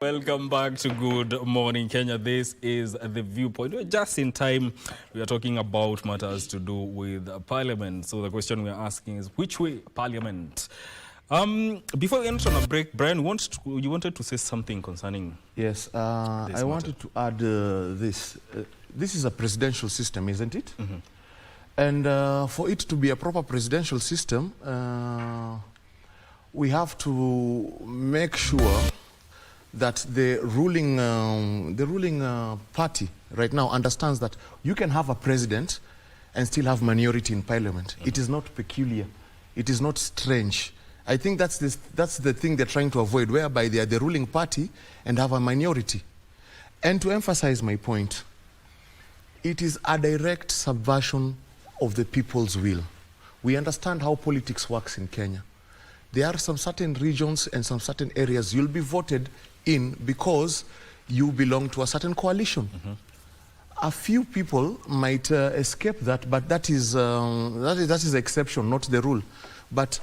Welcome back to Good Morning Kenya. This is The Viewpoint. We're just in time. We are talking about matters to do with Parliament. So the question we're asking is, which way Parliament? Before we enter on a break, Brian, you wanted to say something concerning Yes, I wanted to add this. This is a presidential system, isn't it? Mm-hmm. And for it to be a proper presidential system, we have to make sure that the ruling party right now understands that you can have a president and still have minority in parliament. Mm-hmm. It is not peculiar. It is not strange. I think that's the thing they're trying to avoid, whereby they are the ruling party and have a minority. And to emphasize my point, it is a direct subversion of the people's will. We understand how politics works in Kenya. There are some certain regions and some certain areas you'll be voted in because you belong to a certain coalition. Mm-hmm. A few people might escape that, but that is the exception, not the rule. But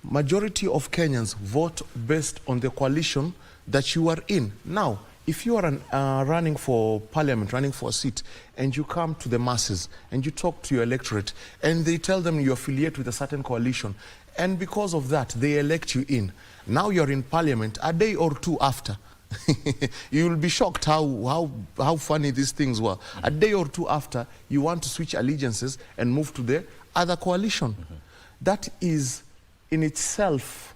majority of Kenyans vote based on the coalition that you are in. Now, if you are running for parliament, running for a seat, and you come to the masses and you talk to your electorate and they tell them you affiliate with a certain coalition, and because of that they elect you in, now you're in parliament a day or two after. You will be shocked how funny these things were. Mm-hmm. A day or two after, you want to switch allegiances and move to the other coalition. Mm-hmm. That is in itself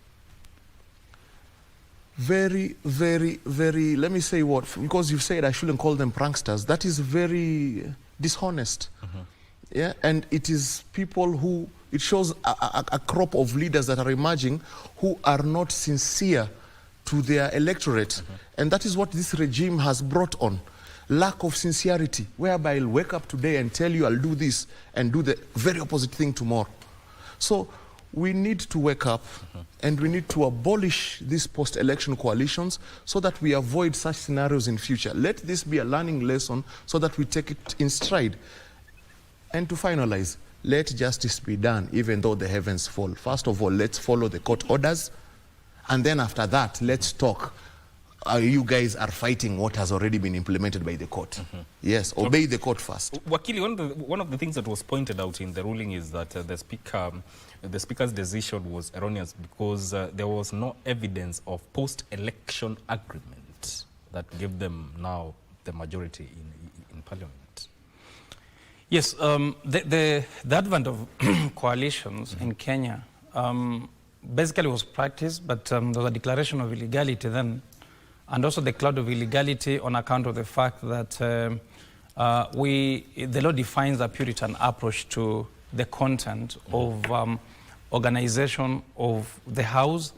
very, very, very, let me say what, because you've said I shouldn't call them pranksters, that is very dishonest. Mm-hmm. Yeah, and it is people who, it shows a crop of leaders that are emerging who are not sincere to their electorate. Mm-hmm. And that is what this regime has brought on. Lack of sincerity, whereby I'll wake up today and tell you I'll do this and do the very opposite thing tomorrow. So we need to wake up. Mm-hmm. And we need to abolish these post-election coalitions so that we avoid such scenarios in future. Let this be a learning lesson so that we take it in stride. And to finalize, let justice be done even though the heavens fall. First of all, let's follow the court orders. And then after that, let's talk. You guys are fighting what has already been implemented by the court. Mm-hmm. Yes, obey the court first. Wakili, one of the things that was pointed out in the ruling is that the speaker's decision was erroneous because there was no evidence of post-election agreement that gave them now the majority in parliament. Yes, the advent of coalitions in Kenya basically was practiced, but there was a declaration of illegality then, and also the cloud of illegality on account of the fact that the law defines a Puritan approach to the content of organization of the House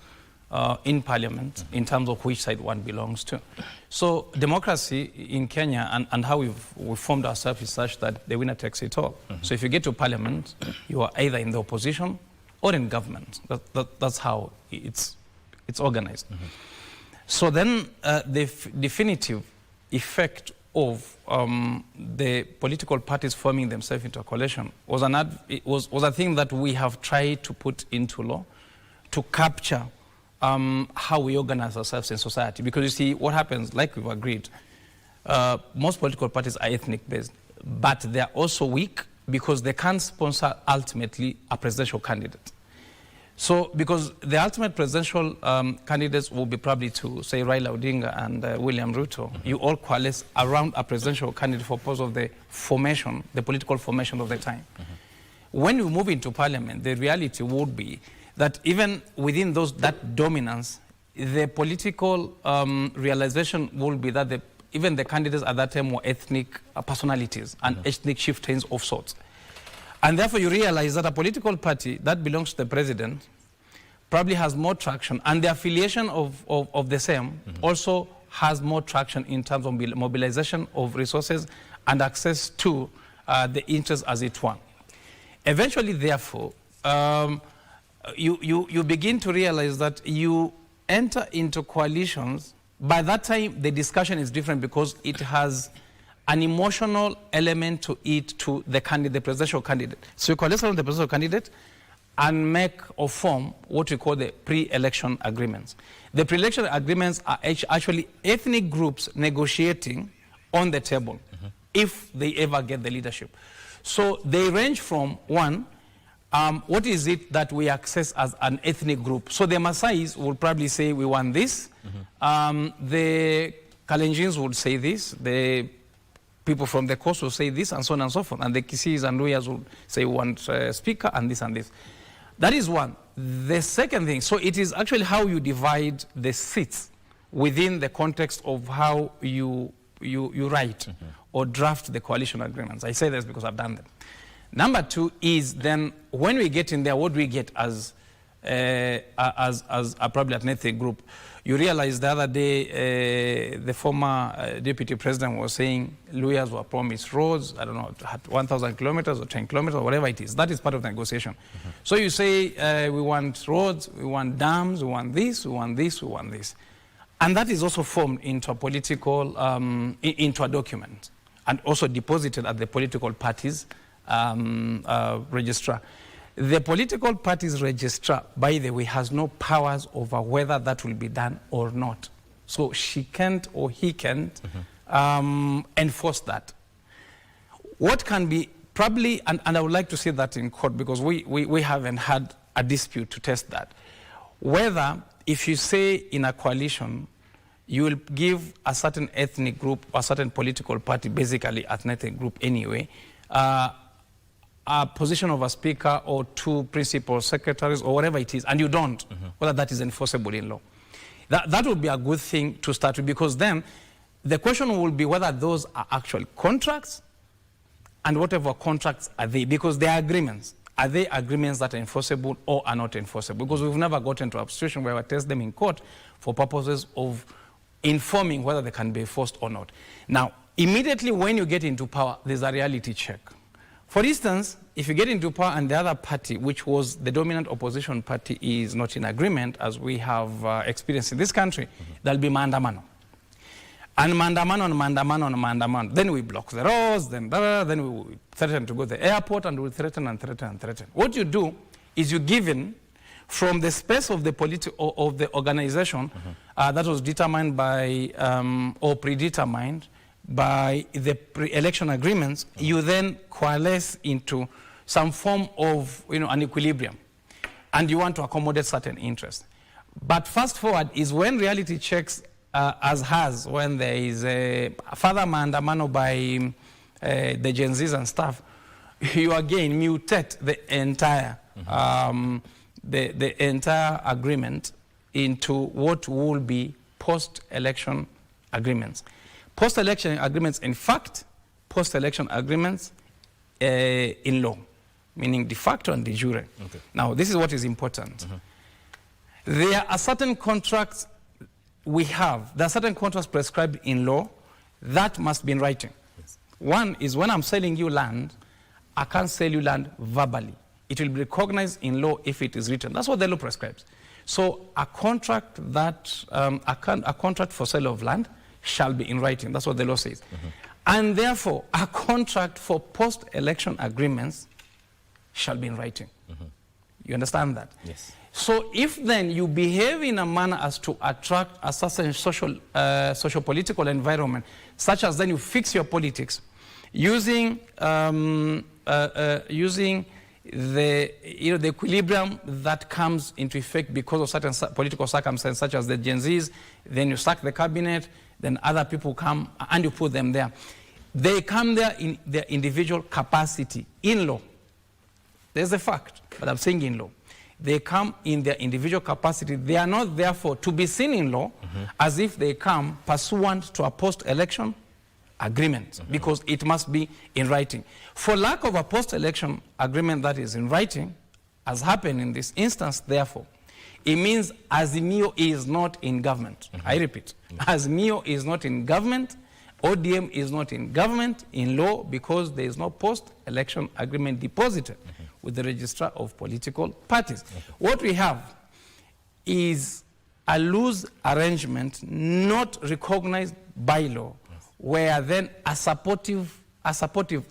in Parliament in terms of which side one belongs to. So democracy in Kenya and how we've formed ourselves is such that the winner takes it all. Mm-hmm. So if you get to Parliament, you are either in the opposition or in government. That's how it's organized. Mm-hmm. So then the definitive effect of the political parties forming themselves into a coalition was a thing that we have tried to put into law to capture how we organize ourselves in society. Because you see, what happens, like we've agreed, most political parties are ethnic based, but they're also weak because they can't sponsor ultimately a presidential candidate. So, because the ultimate presidential candidates will be probably to, say, Raila Odinga and William Ruto. Mm-hmm. You all coalesce around a presidential candidate for purpose of the formation, the political formation of the time. Mm-hmm. When we move into parliament, the reality would be that even within that dominance, the political realization will be that even the candidates at that time were ethnic personalities and mm-hmm. ethnic chieftains of sorts. And therefore, you realize that a political party that belongs to the president probably has more traction, and the affiliation of the same mm-hmm. also has more traction in terms of mobilization of resources and access to the interests as it were. Eventually, therefore, you begin to realize that you enter into coalitions. By that time, the discussion is different because it has an emotional element to it, to the candidate, the presidential candidate. So you coalesce around the presidential candidate, and make or form what we call the pre-election agreements. The pre-election agreements are actually ethnic groups negotiating on the table if they ever get the leadership. So they range from one, what is it that we access as an ethnic group? So the Maasais will probably say we want this. The Kalenjins would say this. The people from the coast will say this, and so on and so forth. And the Kisis and Luyas will say we want a speaker and this and this. That is one. The second thing, so it is actually how you divide the seats within the context of how you write or draft the coalition agreements. I say this because I've done them. Number two is then when we get in there, what do we get as a probably an ethnic group? You realize the other day the former deputy president was saying Luyas were promised roads, I don't know, 1,000 kilometers or 10 kilometers or whatever it is. That is part of the negotiation. So you say we want roads, we want dams, we want this, we want this, we want this. And that is also formed into a political, into a document and also deposited at the political parties registrar. The political parties registrar, by the way, has no powers over whether that will be done or not. So she can't or he can't enforce that. What can be probably, and I would like to see that in court because we haven't had a dispute to test that, whether if you say in a coalition you will give a certain ethnic group or a certain political party, basically an ethnic group anyway, a position of a speaker or two principal secretaries or whatever it is, and you don't, whether that is enforceable in law. That would be a good thing to start with, because then the question will be whether those are actual contracts and whatever contracts are they, because they are agreements. Are they agreements that are enforceable or are not enforceable? Because we've never gotten to a situation where we test them in court for purposes of informing whether they can be enforced or not. Now, immediately when you get into power, there's a reality check. For instance, if you get into power and the other party, which was the dominant opposition party, is not in agreement, as we have experienced in this country, there'll be maandamano. And maandamano. Then we block the roads, then we threaten to go to the airport, and we threaten and threaten and threaten. What you do is you give in from the space of the of the organization that was determined by or predetermined by the pre-election agreements, you then coalesce into some form of an equilibrium, and you want to accommodate certain interests. But fast forward is when reality checks when there is a further maandamano by the Gen Zs and stuff, you again mutate the entire the entire agreement into what will be post-election agreements. Post-election agreements, in fact, post-election agreements in law, meaning de facto and de jure. Okay. Now, this is what is important. There are certain contracts there are certain contracts prescribed in law that must be in writing. Yes. One is when I'm selling you land, I can't sell you land verbally. It will be recognized in law if it is written. That's what the law prescribes. So a contract that, a contract for sale of land shall be in writing. That's what the law says. And therefore, a contract for post-election agreements shall be in writing. You understand that? Yes. So if then you behave in a manner as to attract a certain social-political environment, such as then you fix your politics using using the equilibrium that comes into effect because of certain political circumstances, such as the Gen Zs, then you sack the cabinet, then other people come and you put them there. They come there in their individual capacity in law. There's a fact, but I'm saying in law. They come in their individual capacity. They are not therefore to be seen in law as if they come pursuant to a post-election agreement, because it must be in writing. For lack of a post-election agreement that is in writing, as happened in this instance, therefore, it means Azimio is not in government. I repeat, Azimio is not in government, ODM is not in government in law, because there is no post-election agreement deposited with the registrar of political parties. What we have is a loose arrangement not recognized by law, where then a supportive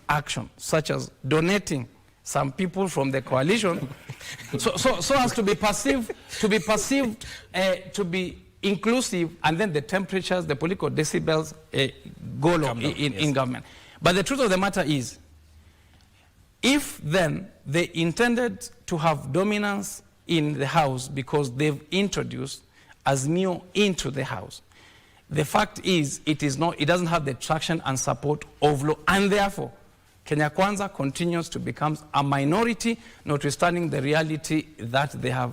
action, such as donating some people from the coalition, so as to be perceived, to be inclusive, and then the temperatures, the political decibels go low in government. But the truth of the matter is, if then they intended to have dominance in the House because they've introduced Azimio into the House, the fact is it doesn't have the traction and support of law, and therefore Kenya Kwanza continues to become a minority, notwithstanding the reality that they have,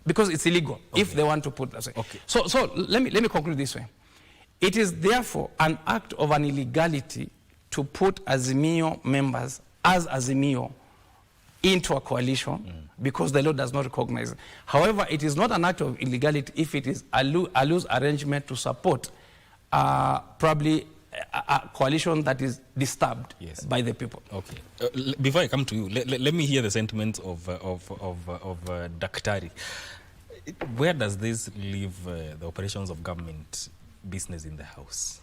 because it's illegal if they want to put that way. So let me conclude this way. It is therefore an act of an illegality to put Azimio members as Azimio into a coalition because the law does not recognize it. However, it is not an act of illegality if it is a loose arrangement to support probably a coalition that is disturbed by the people. Okay. Before I come to you, let me hear the sentiments of Daktari. Where does this leave the operations of government business in the House?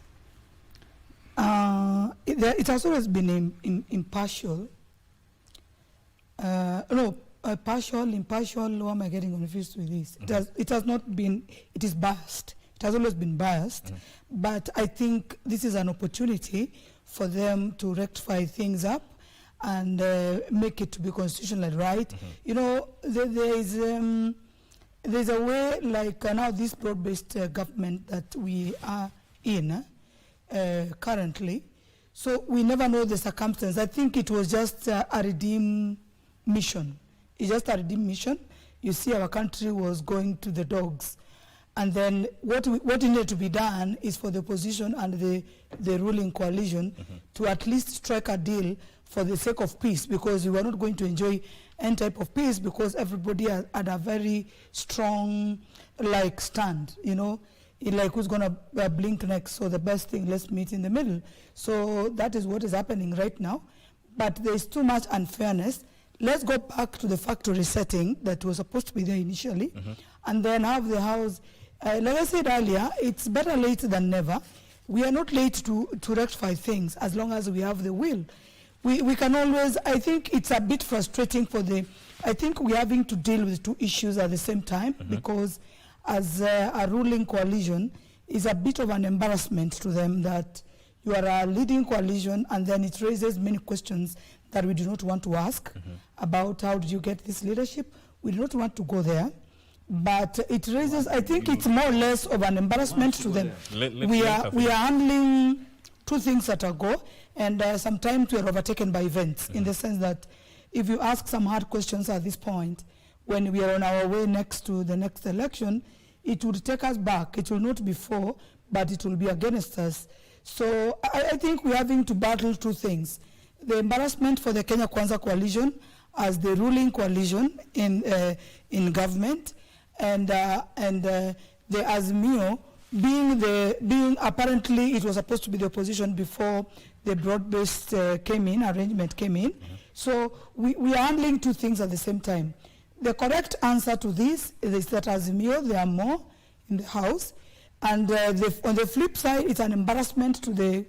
It has always been impartial. Partial, impartial, why am I getting confused with this? It has not been, it is biased. It has always been biased, but I think this is an opportunity for them to rectify things up and make it to be constitutionally right. You know, there's a way, like now this broad-based government that we are in currently, so we never know the circumstance. I think it was just a redeem mission. It's just a redeem mission. You see, our country was going to the dogs. And then what needed to be done is for the opposition and the ruling coalition to at least strike a deal for the sake of peace, because we were not going to enjoy any type of peace because everybody had a very strong stand, you know, like who's going to blink next. So the best thing, let's meet in the middle. So that is what is happening right now. But there's too much unfairness. Let's go back to the factory setting that was supposed to be there initially, and then have the House. Like I said earlier, it's better late than never. We are not late to rectify things as long as we have the will. We can always, I think it's a bit frustrating for I think we're having to deal with two issues at the same time, because as a ruling coalition is a bit of an embarrassment to them that you are a leading coalition, and then it raises many questions that we do not want to ask about how did you get this leadership. We do not want to go there. But it raises, I think it's more or less of an embarrassment to them. We are handling two things at a go, and sometimes we are overtaken by events, in the sense that if you ask some hard questions at this point, when we are on our way next to the next election, it would take us back. It will not be for, but it will be against us. So I think we're having to battle two things. The embarrassment for the Kenya Kwanza coalition as the ruling coalition in government, and the Azimio being apparently it was supposed to be the opposition before the broad-based arrangement came in. So we are handling two things at the same time. The correct answer to this is that Azimio, there are more in the House, and on the flip side, it's an embarrassment to the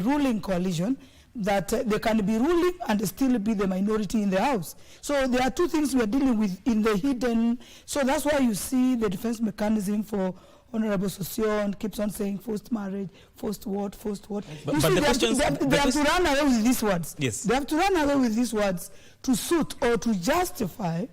ruling coalition that they can be ruling and still be the minority in the House. So there are two things we are dealing with in the hidden. So that's why you see the defense mechanism for Honorable Sosion keeps on saying forced marriage, forced what, forced what. But the questions, they have to run away with these words. Yes. They have to run away with these words to suit or to justify,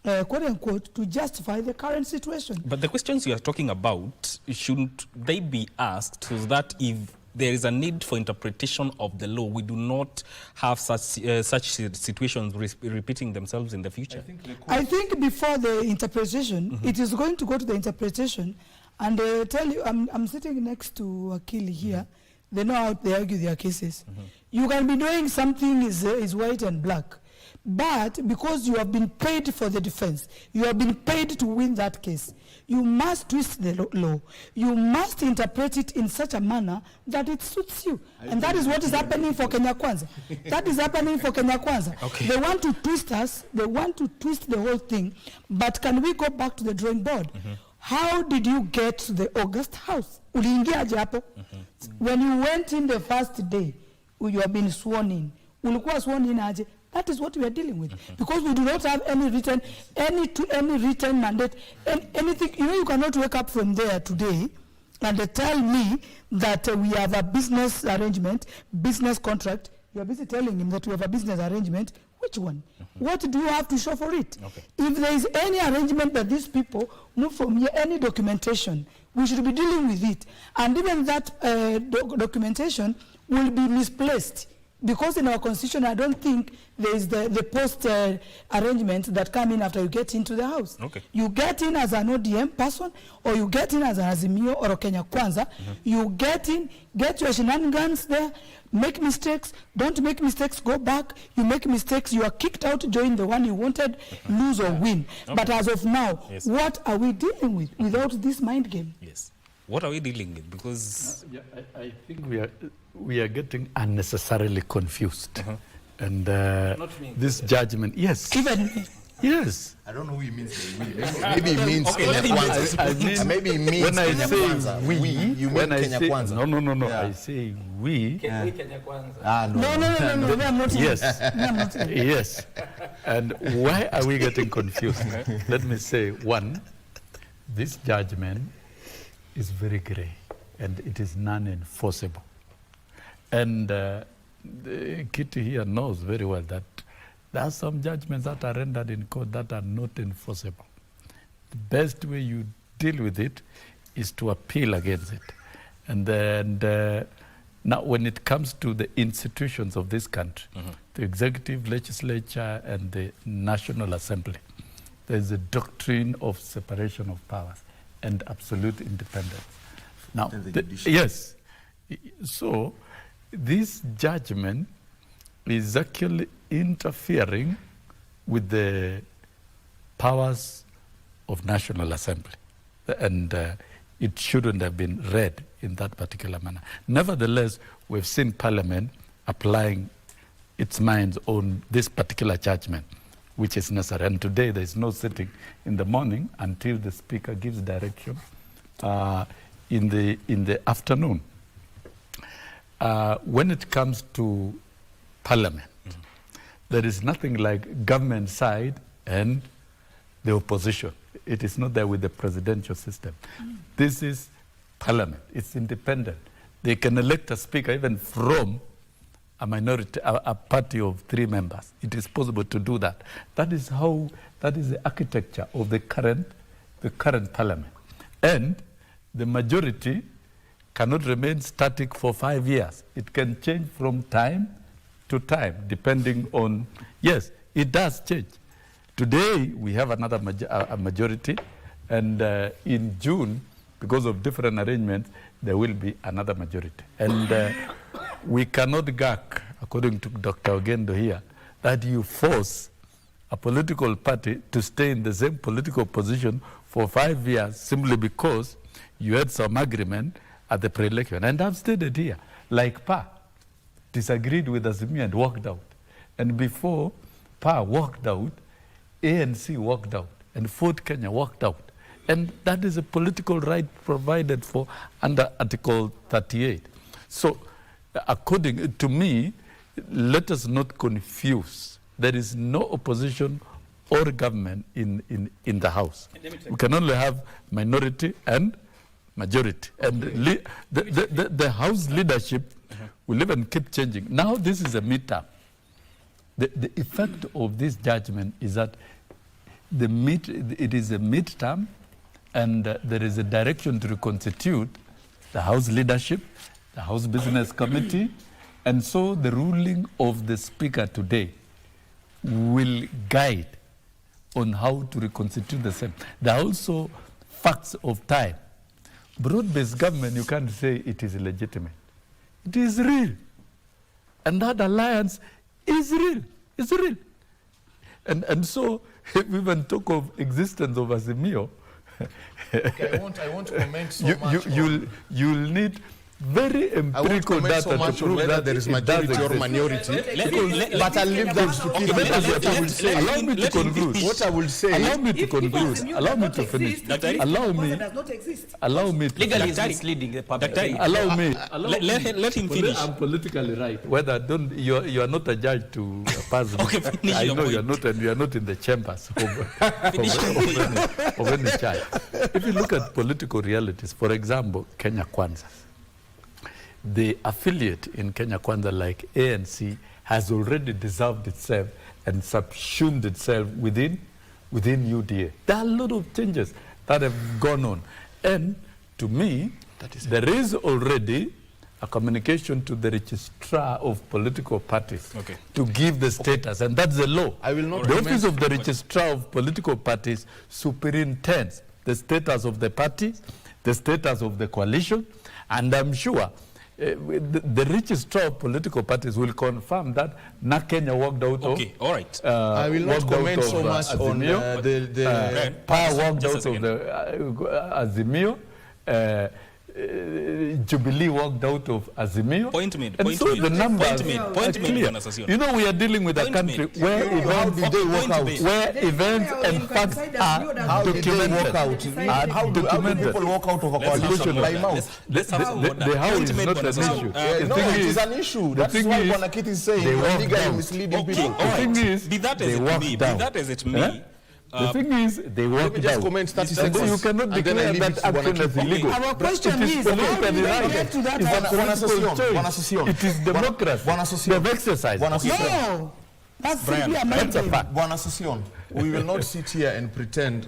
quote unquote, to justify the current situation. But the questions you are talking about, shouldn't they be asked so that if there is a need for interpretation of the law, we do not have such situations repeating themselves in the future? I think before the interpretation, it is going to go to the interpretation, and tell you, I'm sitting next to Akili here. They know how they argue their cases. You can be doing something is white and black, but because you have been paid for the defense, you have been paid to win that case, you must twist the law. You must interpret it in such a manner that it suits you. And that is what is happening for Kenya Kwanza. That is happening for Kenya Kwanza. Okay. They want to twist us. They want to twist the whole thing. But can we go back to the drawing board? How did you get to the August House? Uliingiaje hapo? When you went in the first day, you have been sworn in. Ulikuwa sworn in aje? That is what we are dealing with. Because we do not have any written mandate, anything. You know, you cannot wake up from there today and they tell me that we have a business arrangement, business contract. You are busy telling him that we have a business arrangement. Which one? What do you have to show for it? Okay. If there is any arrangement that these people move from here, any documentation, we should be dealing with it. And even that documentation will be misplaced. Because in our constitution, I don't think there is the post arrangements that come in after you get into the house. Okay. You get in as an ODM person, or you get in as an Azimio or a Kenya Kwanza. You get in, get your shenanigans there, make mistakes, don't make mistakes, go back. You make mistakes, you are kicked out, join the one you wanted, lose or win. Okay. But as of now, Yes. what are we dealing with without this mind game? Yes. What are we dealing with? Because I think we are getting unnecessarily confused. And this judgment, yes. Even me. Yes. I don't know who he means. Maybe he means Kenya Kwanza. I mean, Maybe he means when I Kenya say Kwanza. we, You mean when I Kenya say, Kwanza. no, Yeah. I say we. Ah, no. No, I'm not. Yes. I'm not. Yes. And why are we getting confused? Let me say, one, this judgment is very gray and it is non-enforceable. And Kitty here knows very well that there are some judgments that are rendered in court that are not enforceable. The best way you deal with it is to appeal against it. And then now when it comes to the institutions of this country, the executive, legislature, and the National Assembly, there's a doctrine of separation of powers and absolute independence. Now, And the judiciary. yes, so this judgment is actually interfering with the powers of National Assembly, and it shouldn't have been read in that particular manner. Nevertheless, we've seen Parliament applying its minds on this particular judgment, which is necessary. And today there is no sitting in the morning until the Speaker gives direction in the afternoon. When it comes to Parliament, there is nothing like government side and the opposition. It is not there with the presidential system. This is Parliament. It's independent. They can elect a speaker even from a minority, a party of 3 members. It is possible to do that. That is the architecture of the current Parliament. And the majority cannot remain static for 5 years. It can change from time to time, depending on, yes, it does change. Today, we have another a majority, and in June, because of different arrangements, there will be another majority. And we cannot gag, according to Dr. Ogendo here, that you force a political party to stay in the same political position for 5 years simply because you had some agreement at the pre-election. And I've stated here, like PA disagreed with Azimio and walked out. And before PA walked out, ANC walked out, and Ford Kenya walked out. And that is a political right provided for under Article 38. So, according to me, let us not confuse. There is no opposition or government in the House. We can only have minority and majority. And the House leadership will even keep changing. Now this is a midterm. The effect of this judgment is that it is a midterm, and there is a direction to reconstitute the House leadership, the House Business Committee, and so the ruling of the Speaker today will guide on how to reconstitute the same. There are also facts of time. Broad-based government, you can't say it is illegitimate. It is real. And that alliance is real. It's real. And so, if we even talk of existence of Azimio, Okay, I won't comment so much. you'll very I won't empirical comment data so to much on prove whether that there is it does majority or exist. minority, but I'll leave that to Keith. That's what I will say. Allow me to conclude. What I will say. Allow me to conclude. Allow me to finish. Allow me. Allow me to Legally, finish. it's misleading the public. Allow me. Let him finish. I'm politically right. Whether you are not a judge to pass. Okay, finish I your know you are point. not, and you are not in the chambers of any judge. If you look at political realities, for example, Kenya Kwanza, the affiliate in Kenya Kwanza, like ANC, has already dissolved itself and subsumed itself within UDA. There are a lot of changes that have gone on. And to me, there is already a communication to the registrar of political parties to give the status, and that's the law. I will not The office of the registrar of political parties superintends the status of the party, the status of the coalition, and I'm sure the registrar of political parties will confirm that Kenya walked out of. Okay, all right. I will not comment so much on the PAR walked out of the Azimio. Jubilee walked out of Azimio. Point made. And Point so made. the numbers Point are made, clear. Bwana Sassion. You know, we are dealing with a Point country made. where How events, did they walk out? where events and facts are How did they documented. walk out? How do people walk out of a coalition by mouth? Let's have some order. The how Point is made, not an Bwana Sassion. issue. No, it is an issue. That's thing why is, Bwana Keith is saying they you are walk legally down. misleading Okay, people. all right. The thing is, Be that as they it walk may. Be down. that as it may. The thing is, they Let walk me just down. comment 30 And seconds. you cannot and then I declare leave that it to Bwana action as Keith. illegal. Our question It is is, how politically do we right. get to that It's a outcome? Bwana political Sassion, Bwana choice. Sassion. It is democracy. Bwana Sassion. They've exercised. Bwana Sassion. No, that's Brian, simply a That's a mandate. fact. Bwana Sassion, we will not sit here and pretend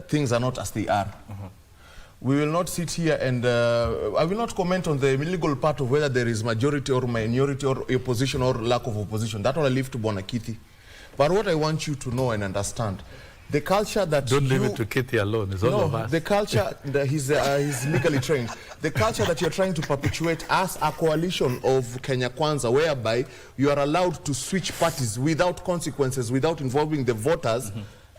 things are not as they are. We will not sit here and I will not comment on the legal part of whether there is majority or minority or opposition or lack of opposition. That will I leave to Bwana Keith. But what I want you to know and understand, the culture that Don't leave it to Kitty alone. It's all of us. the culture that he's legally trained. The culture that you're trying to perpetuate as a coalition of Kenya Kwanza, whereby you are allowed to switch parties without consequences, without involving the voters,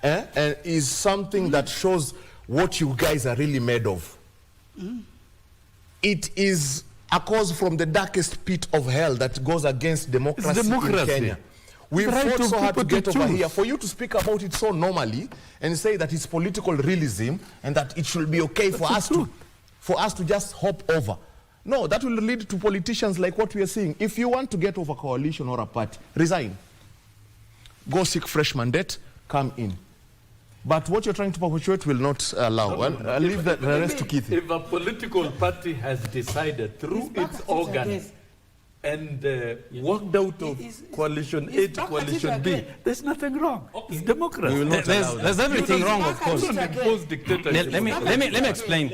and is something that shows what you guys are really made of. It is a cause from the darkest pit of hell that goes against democracy, in democracy. Kenya. We It's the right fought of so hard to people get to over choose. here. For you to speak about it so normally and say that it's political realism and that it should be okay for us to just hop over. No, that will lead to politicians like what we are seeing. If you want to get over a coalition or a party, resign. Go seek fresh mandate, come in. But what you're trying to perpetuate will not allow. Well, I'll leave the rest to Keith. If a political party has decided through its organs and walked out of coalition A to coalition B, there's nothing wrong. It's democracy. We will not allow that. There's everything wrong, of course. Don't impose dictatorship. Let me explain.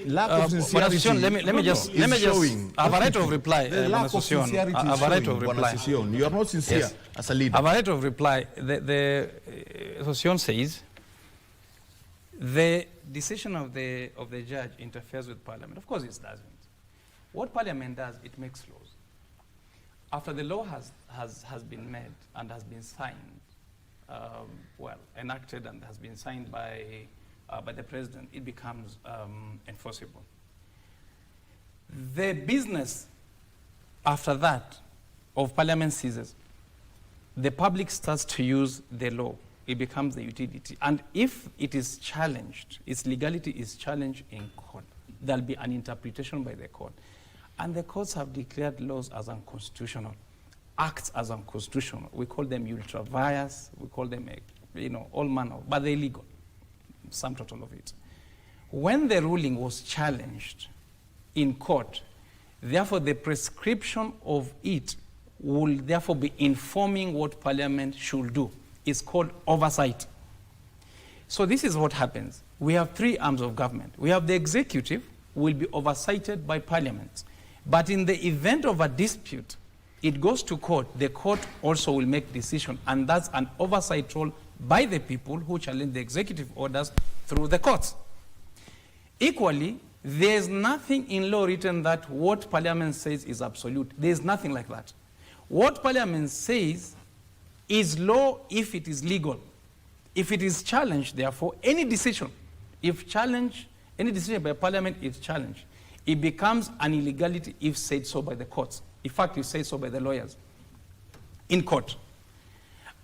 Lack of Bwana sincerity. Sassion, let me just showing. I have a right of reply. The Bwana lack of Sassion. sincerity I is have a right showing, of Bwana reply. Sassion. You are not sincere Yes. as a leader. I have a right of reply. The Sassion says the decision of the judge interferes with Parliament. Of course, it doesn't. What Parliament does, it makes laws. After the law has been made and has been signed, enacted and has been signed by the president, it becomes enforceable. The business after that of Parliament ceases. The public starts to use the law. It becomes the utility. And if it is challenged, its legality is challenged in court, there'll be an interpretation by the court. And the courts have declared laws as unconstitutional, acts as unconstitutional. We call them ultra vires, we call them, all manner, but they're illegal, sum total of it. When the ruling was challenged in court, therefore the prescription of it will therefore be informing what Parliament should do. It's called oversight. So this is what happens. We have three arms of government. We have the executive, will be oversighted by Parliament. But in the event of a dispute, it goes to court. The court also will make decision, and that's an oversight role by the people who challenge the executive orders through the courts. Equally, there's nothing in law written that what Parliament says is absolute. There's nothing like that. What Parliament says is law if it is legal. If it is challenged, therefore, any decision, any decision by Parliament is challenged, It becomes an illegality if said so by the courts. In fact, if said so by the lawyers in court.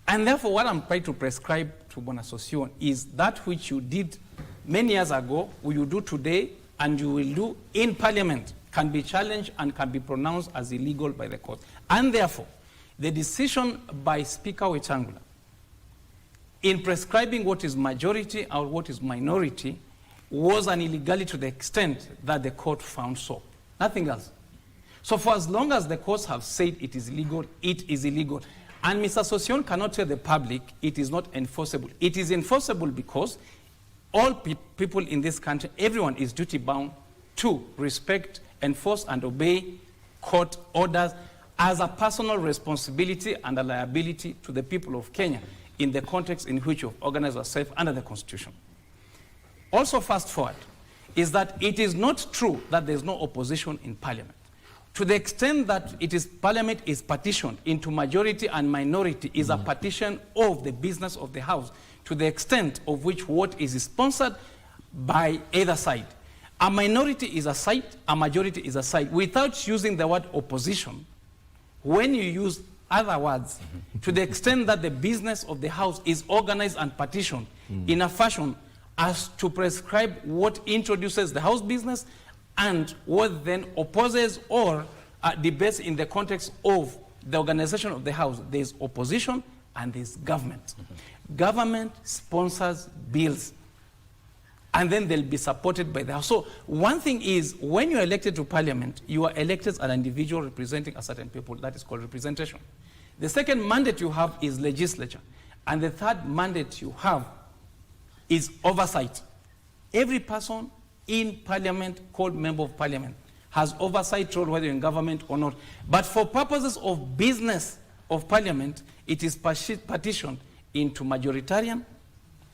And therefore, what I'm trying to prescribe to Bonasocion is that which you did many years ago, or you do today, and you will do in Parliament, can be challenged and can be pronounced as illegal by the court. And therefore, the decision by Speaker Wetangula in prescribing what is majority or what is minority was an illegality to the extent that the court found so. Nothing else. So for as long as the courts have said it is illegal, it is illegal. And Mr. Socion cannot tell the public it is not enforceable. It is enforceable because all people in this country, everyone is duty-bound to respect, enforce, and obey court orders as a personal responsibility and a liability to the people of Kenya in the context in which you have organized yourself under the Constitution. Also, fast forward, is that it is not true that there is no opposition in Parliament. To the extent that Parliament is partitioned into majority and minority is a partition of the business of the House, to the extent of which what is sponsored by either side. A minority is a side, a majority is a side. Without using the word opposition, when you use other words, to the extent that the business of the House is organized and partitioned in a fashion as to prescribe what introduces the House business and what then opposes or debates in the context of the organization of the House. There's opposition and there's government. Government sponsors bills and then they'll be supported by the House. So one thing is, when you're elected to Parliament, you are elected as an individual representing a certain people. That is called representation. The second mandate you have is legislature. And the third mandate you have is oversight. Every person in Parliament called Member of Parliament has oversight role whether you're in government or not. But for purposes of business of Parliament, it is partitioned into majoritarian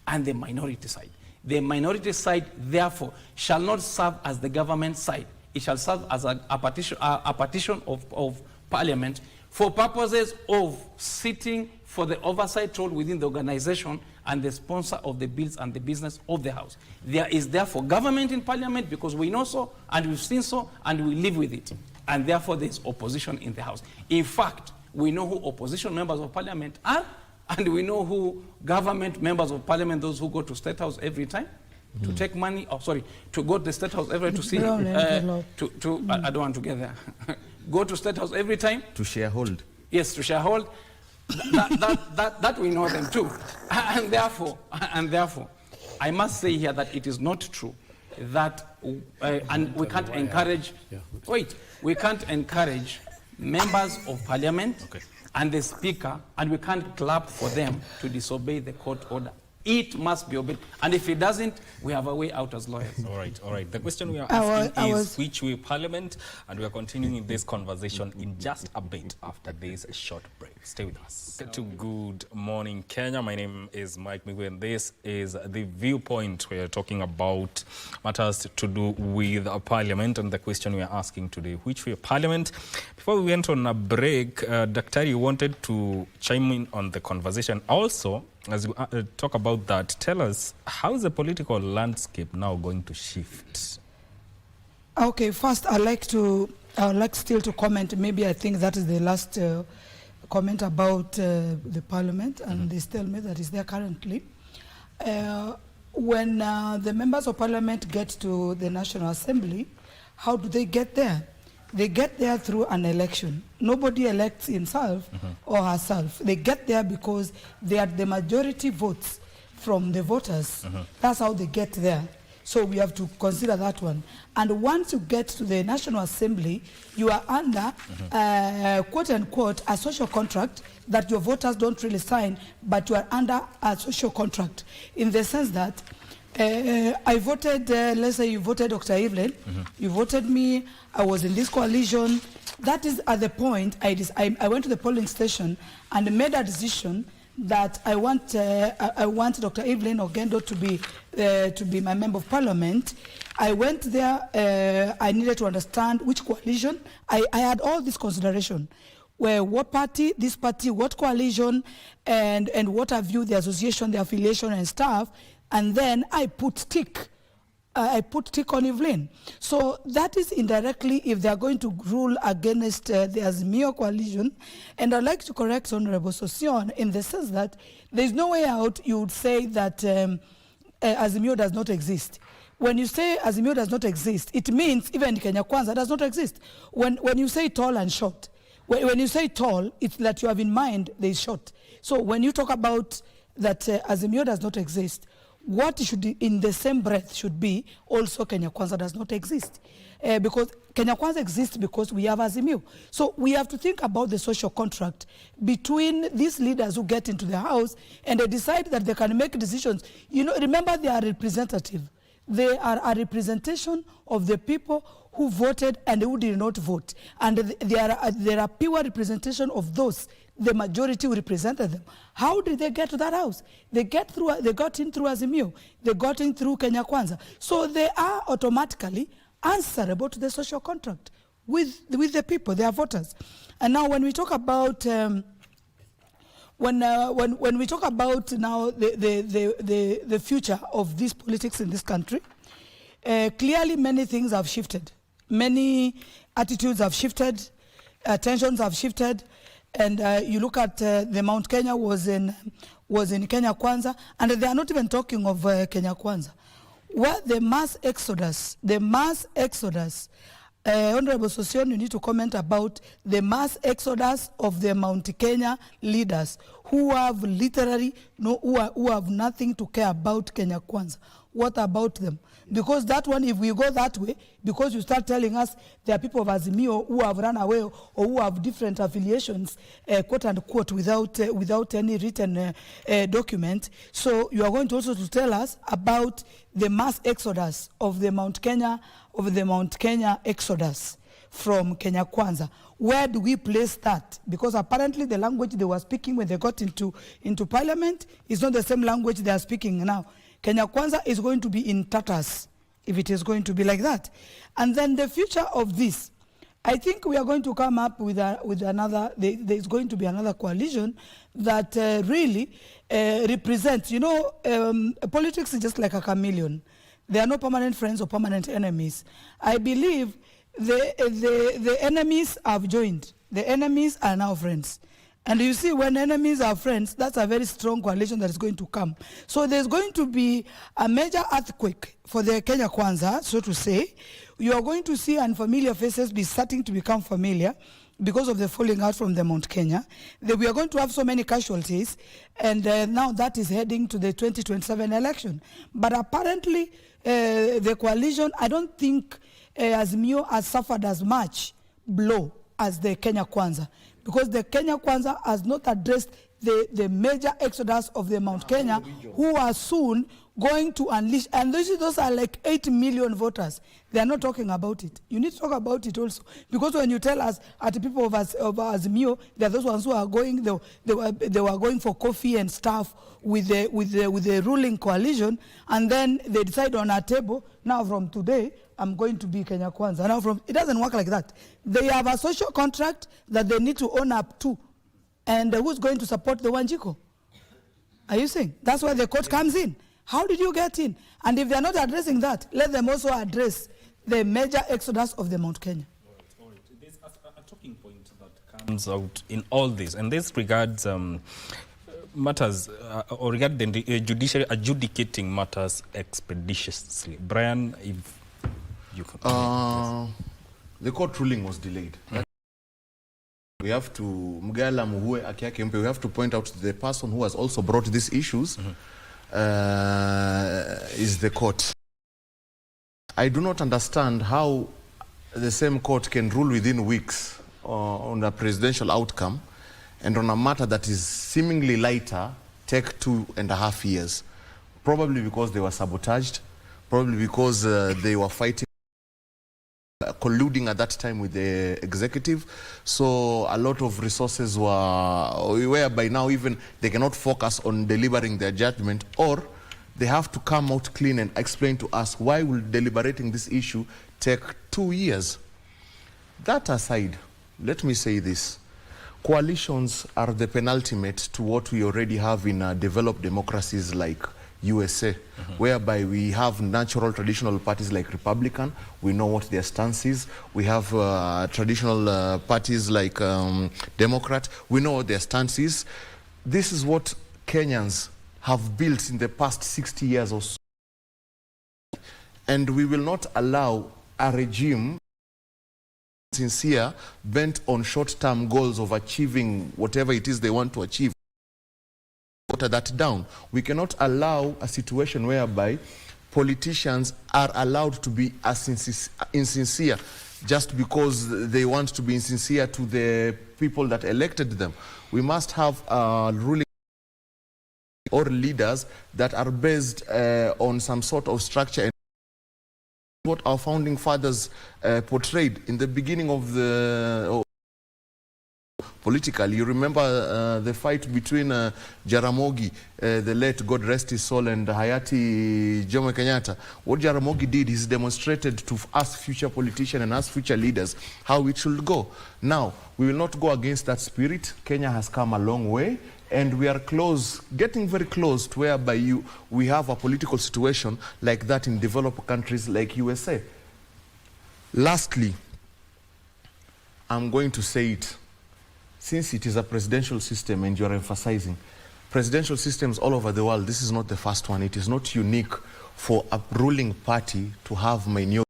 and the minority side. The minority side, therefore, shall not serve as the government side. It shall serve as a partition of Parliament for purposes of sitting for the oversight role within the organization and the sponsor of the bills and the business of the House. There is therefore government in Parliament because we know so and we've seen so and we live with it. And therefore there is opposition in the House. In fact, we know who opposition members of Parliament are, and we know who government members of Parliament, those who go to State House every time to take money, to go to the State House every time to see, I don't want to get there. Go to State House every time. To sharehold. Yes, to sharehold. That we know them too. And therefore, I must say here that it is not true that, and we can't encourage, we can't encourage members of Parliament and the Speaker, and we can't clap for them to disobey the court order. It must be obeyed. And if it doesn't, we have a way out as lawyers. All right. The question we are asking is which way Parliament, and we are continuing this conversation in just a bit after this short break. Stay with us. To Good Morning Kenya. My name is Mike Migwe, and this is The Viewpoint. We are talking about matters to do with Parliament, and the question we are asking today, which way Parliament? Before we went on a break, Dr. you wanted to chime in on the conversation. Also, as we talk about that, tell us, how is the political landscape now going to shift? Okay, first I'd like still to comment. Maybe I think that is the last comment about the Parliament and the stalemate that is there currently. When the members of Parliament get to the National Assembly, how do they get there? They get there through an election. Nobody elects himself or herself. They get there because they are the majority votes from the voters. That's how they get there. So we have to consider that one. And once you get to the National Assembly, you are under, quote unquote, a social contract that your voters don't really sign, but you are under a social contract in the sense that I voted, let's say you voted Dr. Evelyn, you voted me, I was in this coalition. That is at the point I went to the polling station and made a decision that I want Dr. Evelyn Ogendo to be my member of Parliament. I went there, I needed to understand which coalition. I had all this consideration. What party, this party, what coalition, and what have you, the association, the affiliation and stuff. And then I put tick I put tick on Evelyn. So that is indirectly if they are going to rule against the Azimio coalition. And I'd like to correct Honorable Sosion in the sense that there is no way out you would say that Azimio does not exist. When you say Azimio does not exist, it means even Kenya Kwanza does not exist. When you say tall and short, when you say tall, it's that you have in mind there is short. So when you talk about that Azimio does not exist, what should in the same breath should be also Kenya Kwanza does not exist. Because Kenya Kwanza exists because we have Azimio. So we have to think about the social contract between these leaders who get into the house and they decide that they can make decisions. You know, remember they are representative. They are a representation of the people who voted and who did not vote. And they are pure representation of those, the majority who represented them. How did they get to that house? They got in through Azimio. They got in through Kenya Kwanza. So they are automatically answerable to the social contract with the people, their voters. And now when we talk about when we talk about now the future of this politics in this country, clearly many things have shifted. Many attitudes have shifted, tensions have shifted, and you look at the Mount Kenya was in Kenya Kwanza, and they are not even talking of Kenya Kwanza. Where the mass exodus, Honorable Sosion, you need to comment about the mass exodus of the Mount Kenya leaders who have literally who have nothing to care about Kenya Kwanza. What about them? Because that one, if we go that way, because you start telling us there are people of Azimio who have run away or who have different affiliations, quote unquote, without any written document. So you are going to also to tell us about the mass exodus of the Mount Kenya exodus from Kenya Kwanza. Where do we place that? Because apparently the language they were speaking when they got into parliament is not the same language they are speaking now. Kenya Kwanza is going to be in tatters if it is going to be like that. And then the future of this, I think we are going to come up with another, there's going to be another coalition that really represents, you know, politics is just like a chameleon. There are no permanent friends or permanent enemies. I believe the enemies have joined. The enemies are now friends. And you see, when enemies are friends, that's a very strong coalition that is going to come. So there's going to be a major earthquake for the Kenya Kwanza, so to say. You are going to see unfamiliar faces be starting to become familiar because of the falling out from the Mount Kenya. We are going to have so many casualties, and now that is heading to the 2027 election. But apparently, the coalition, I don't think Azimio has suffered as much blow as the Kenya Kwanza, because the Kenya Kwanza has not addressed the major exodus of the Mount Kenya, who are soon going to unleash, and those are like 8 million voters. They are not talking about it. You need to talk about it also, because when you tell us at the people of Azimio, they are those ones who are going, they were going for coffee and stuff with the ruling coalition, and then they decide on a table, now from today, I'm going to be Kenya Kwanza. Now it doesn't work like that. They have a social contract that they need to own up to. And who's going to support the Wanjiko? Are you saying? That's where the court comes in. How did you get in? And if they're not addressing that, let them also address the major exodus of the Mount Kenya. All right. There's a talking point that comes out in all this, and this regards matters or regarding the judiciary adjudicating matters expeditiously. Brian, if you could. The court ruling was delayed. We have to Mgala Muhue Akiakempe. We have to point out the person who has also brought these issues is the court. I do not understand how the same court can rule within weeks on a presidential outcome, and on a matter that is seemingly lighter take 2.5 years. Probably because they were sabotaged, probably because they were fighting, colluding at that time with the executive. So a lot of resources were by now even they cannot focus on delivering their judgment, or they have to come out clean and explain to us why will deliberating this issue take 2 years. That aside, let me say this. Coalitions are the penultimate to what we already have in developed democracies like USA, whereby we have natural traditional parties like Republican. We know what their stance is. We have traditional parties like Democrat. We know what their stance is. This is what Kenyans have built in the past 60 years or so. And we will not allow a regime sincere, bent on short-term goals of achieving whatever it is they want to achieve. Water that down. We cannot allow a situation whereby politicians are allowed to be insincere just because they want to be insincere to the people that elected them. We must have ruling or leaders that are based on some sort of structure. What our founding fathers portrayed in the beginning of the politically. You remember the fight between Jaramogi, the late, God rest his soul, and Hayati Jomo Kenyatta. What Jaramogi did is demonstrated to us future politicians and us future leaders how it should go. Now, we will not go against that spirit. Kenya has come a long way, and we are close, getting very close to whereby we have a political situation like that in developed countries like USA. Lastly, I'm going to say it. Since it is a presidential system and you're emphasizing, presidential systems all over the world, this is not the first one. It is not unique for a ruling party to have minority.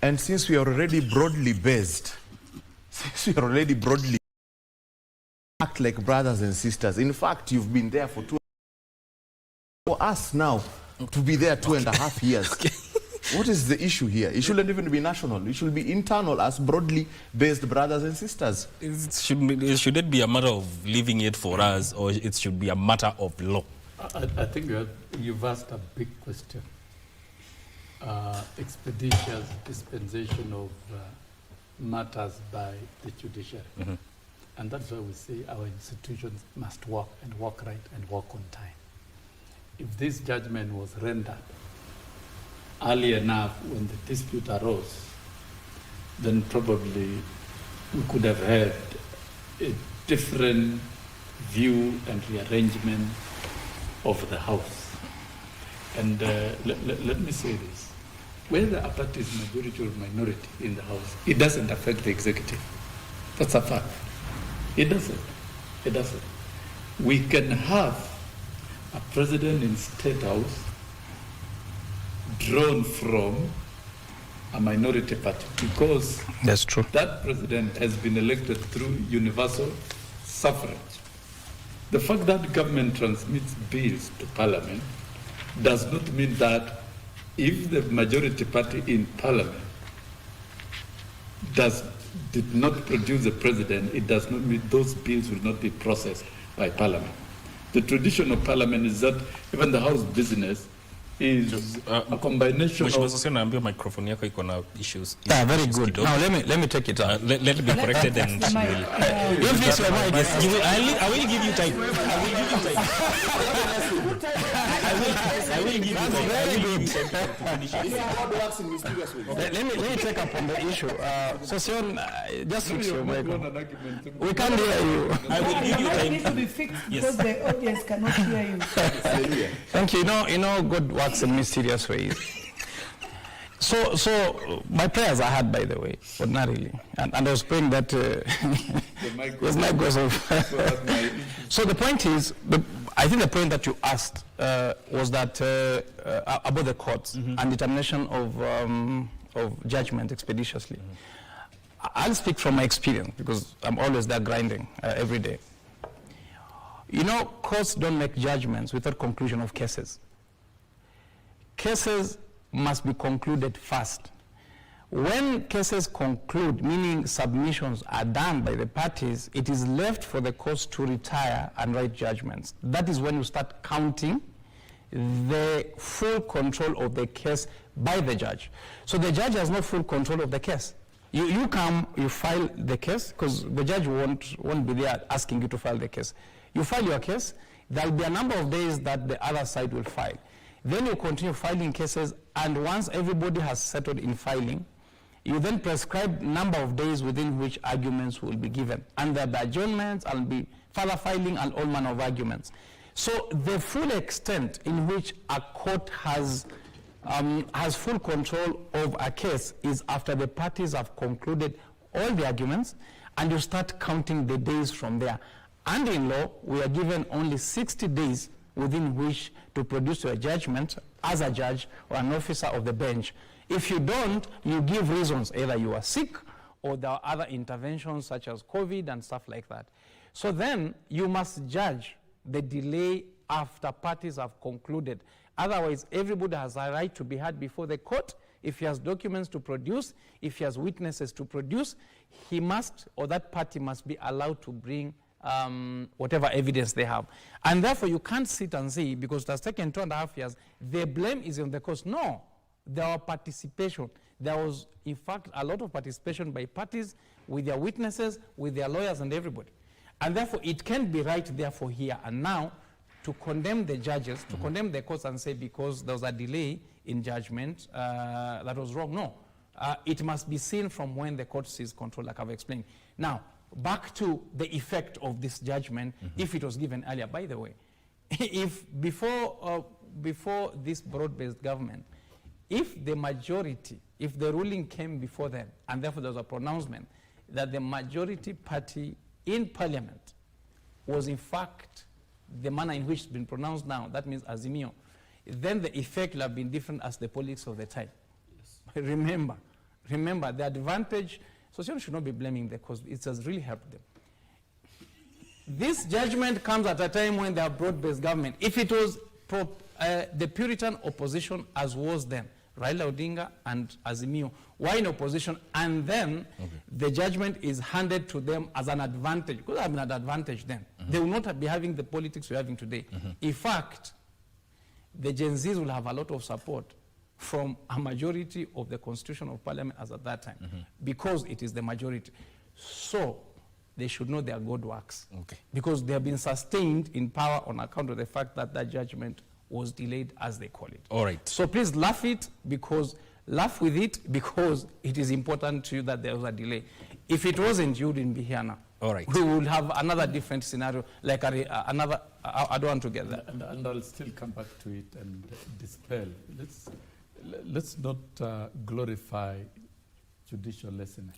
And since we are already broadly based, act like brothers and sisters. In fact, you've been there for for us now to be there 2.5 years. Okay. What is the issue here? It shouldn't even be national. It should be internal as broadly based brothers and sisters. Should it be a matter of leaving it for us, or it should be a matter of law? I think you've asked a big question. Expeditious dispensation of matters by the judiciary. And that's why we say our institutions must work and work right and work on time. If this judgment was rendered early enough when the dispute arose, then probably we could have had a different view and rearrangement of the House. And let me say this. Whether a party is majority or minority in the House, it doesn't affect the executive. That's a fact. It doesn't. It doesn't. We can have a president in State House drawn from a minority party because That's true. that president has been elected through universal suffrage. The fact that government transmits bills to parliament does not mean that if the majority party in parliament did not produce a president, it does not mean those bills will not be processed by parliament. The tradition of parliament is that even the House business is a combination of... microphone yako iko na issues. Yeah, very good. Now let me take it up. Let me be corrected and I will give you time. I will give you time. Very good. Let me take up on the issue. Session, just fix your microphone. We can't hear you. I will give you time. It needs to be fixed because the audience cannot hear you. Thank you. You know, God works in mysterious ways. So my prayers are heard, by the way, ordinarily, and I was praying that his mic goes off. So the point is, I think the point that you asked was that about the courts and determination of judgment expeditiously. I'll speak from my experience because I'm always there grinding every day. You know, courts don't make judgments without conclusion of cases. Cases must be concluded first. When cases conclude, meaning submissions are done by the parties, it is left for the courts to retire and write judgments. That is when you start counting the full control of the case by the judge. So the judge has no full control of the case. You come, you file the case, because the judge won't be there asking you to file the case. You file your case, there will be a number of days that the other side will file. Then you continue filing cases, and once everybody has settled in filing, you then prescribe number of days within which arguments will be given. And there are adjournments, and be further filing, and all manner of arguments. So the full extent in which a court has full control of a case is after the parties have concluded all the arguments, and you start counting the days from there. And in law, we are given only 60 days within which to produce your judgment as a judge or an officer of the bench. If you don't, you give reasons, either you are sick or there are other interventions such as COVID and stuff like that. So then you must judge the delay after parties have concluded. Otherwise, everybody has a right to be heard before the court. If he has documents to produce, if he has witnesses to produce, he must, or that party must be allowed to bring whatever evidence they have. And therefore, you can't sit and say, because it has taken 2.5 years, the blame is on the court. No, there was participation. There was, in fact, a lot of participation by parties with their witnesses, with their lawyers and everybody. And therefore, it can't be right, therefore, here and now to condemn the judges, to condemn the courts and say because there was a delay in judgment that was wrong. No, it must be seen from when the court sees control, like I've explained. Now, back to the effect of this judgment, if it was given earlier. By the way, if before this broad-based government, if the majority, if the ruling came before them, and therefore there was a pronouncement that the majority party in parliament was in fact the manner in which it's been pronounced now, that means Azimio, then the effect will have been different as the politics of the time. Yes. Remember the advantage. Society should not be blaming the cause. It has really helped them. This judgment comes at a time when they are broad-based government. If it was the Puritan opposition as was then, Raila Odinga and Azimio were in opposition, and then the judgment is handed to them as an advantage. Because I mean an advantage then. They will not be having the politics we're having today. In fact, the Gen Zs will have a lot of support from a majority of the Constitution of Parliament as at that time, because it is the majority. So they should know their good works, because they have been sustained in power on account of the fact that that judgment was delayed, as they call it. All right. So please laugh with it, because it is important to you that there was a delay. If it wasn't, you wouldn't be here now. All right. We will have another different scenario, like another, I don't want to get that. And I'll still come back to it and dispel. Let's not glorify judicial laziness.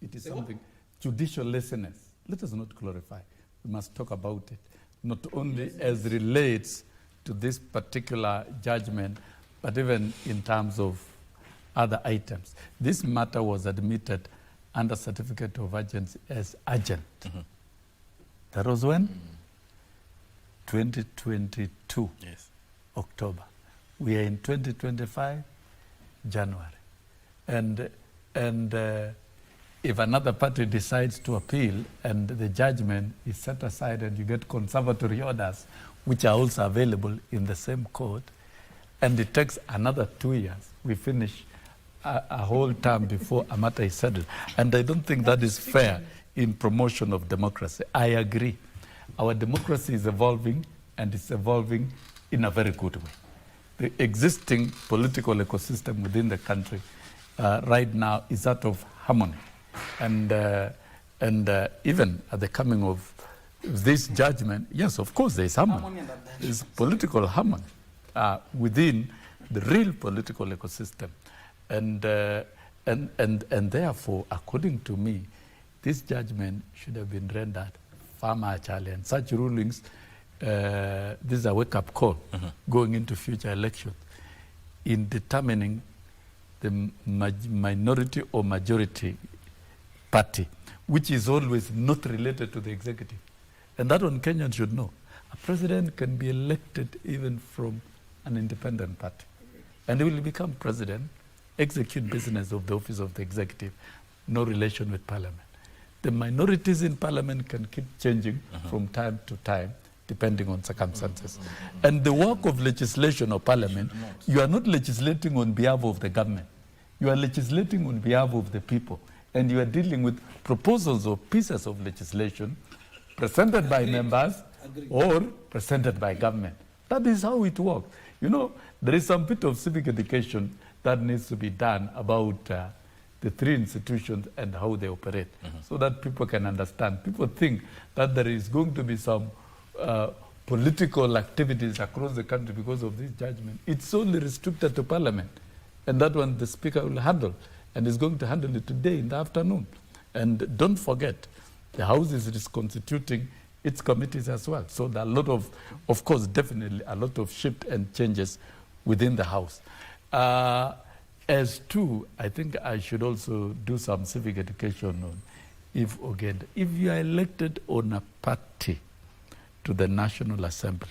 It is something, judicial laziness. Let us not glorify. We must talk about it, not only as relates to this particular judgment, but even in terms of other items. This matter was admitted under certificate of urgency as urgent. That was when? 2022, yes. October. We are in 2025, January. And if another party decides to appeal and the judgment is set aside and you get conservatory orders, which are also available in the same court, and it takes another 2 years, we finish a whole term before a matter is settled. And I don't think that is fair in promotion of democracy. I agree. Our democracy is evolving, and it's evolving in a very good way. The existing political ecosystem within the country right now is out of harmony. And even at the coming of this judgment, yes, of course, there is harmony. There's political harmony within the real political ecosystem. And therefore, according to me, this judgment should have been rendered far much earlier. And such rulings, this is a wake-up call going into future elections in determining the minority or majority party, which is always not related to the executive. And that one Kenyans should know. A president can be elected even from an independent party. And he will become president, execute business of the office of the executive, no relation with parliament. The minorities in parliament can keep changing from time to time, depending on circumstances. And the work of legislation or parliament, you are not legislating on behalf of the government. You are legislating on behalf of the people. And you are dealing with proposals or pieces of legislation presented by members or presented by government. That is how it works. You know, there is some bit of civic education that needs to be done about the three institutions and how they operate, so that people can understand. People think that there is going to be some political activities across the country because of this judgment. It's only restricted to Parliament. And that one the Speaker will handle. And is going to handle it today in the afternoon. And don't forget, the House is constituting its committees as well. So there are a lot of course, definitely a lot of shift and changes within the House. As to, I think I should also do some civic education on if you are elected on a party to the National Assembly,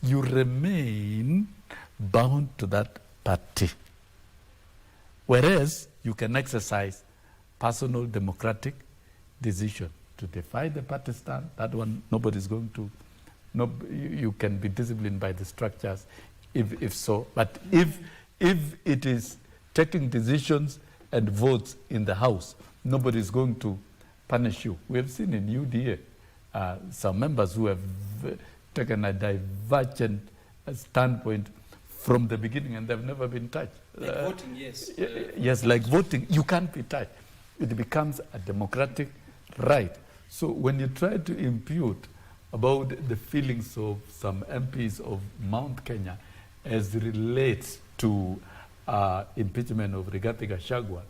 you remain bound to that party. Whereas you can exercise personal democratic decision to defy the party stand. That one, nobody's going to, you can be disciplined by the structures if so. But if it is taking decisions and votes in the House, nobody's going to punish you. We have seen in UDA some members who have taken a divergent standpoint from the beginning and they've never been touched. Like voting, yes. Yes, like voting, you can't be touched. It becomes a democratic right. So when you try to impute about the feelings of some MPs of Mount Kenya as relates to impeachment of Rigathi Gachagua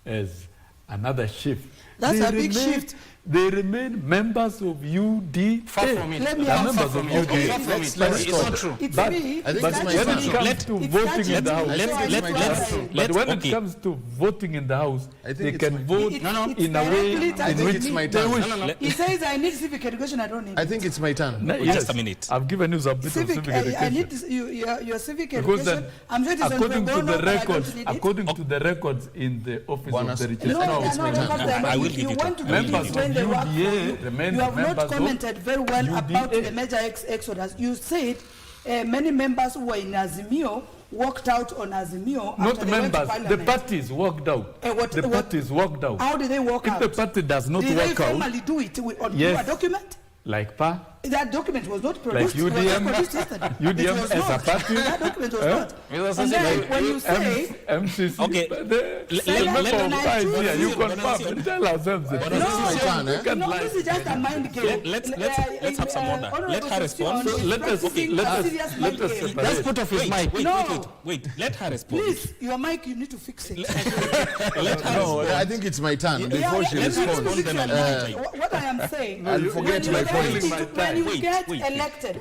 as another shift. That's a big shift. They remain members of UDA. Far from it. Let me They are answer members of from UDA. it. Far from it. Let's It's stop. not true. It's But- me. I think It's it's my touching turn. me. When it comes Let- to It's voting touching in the me. House, I think So it's let my me turn. answer you. but when okay. it comes to voting in the House, I think they it's can my- vote It- No, it's in a way directly in touching which it's my me. turn. they wish. No, no, no. He says I need civic education. I don't need I it. think it's my turn. No, Just a minute. I've given you some bit of civic I education. need your civic Because education. I'm sure it is on according pro to bono, the but I records, don't need it. according to the records in the office Bwana, of the No, registrar there are of no my turn. records there, but I will if give you you want to time. believe Members it when of they work for UDA you, remain you have not members of commented very well about UDA. the major exodus. You said many members who were in Azimio walked out on Azimio Not after they went to members, the Parliament. parties walked out. What- The parties walked out. How did they walk If out? the party does not Did they work out, formally do it on Yes. a document? like PA, That document was not produced. like It was not UDM, produced yesterday. UDM It was as a not. party, That document was eh? not. And then when you say MCC, Okay. the Let- member let- of let- PA is let- here, you let- confirm let- and tell ourselves. But this is my turn, eh? You can't no, lie. this is just a mind game. Let's have some order. Let her respond. So let us separate. Let's put off his mic. Wait. Let her respond. Please, your mic, you need to fix it. Let her No, respond. I think it's my turn. Yeah, Before she you need to responds, fix your mic. Uh, What I am saying, I'll when forget you my get point. into- when you Wait, get wait. elected,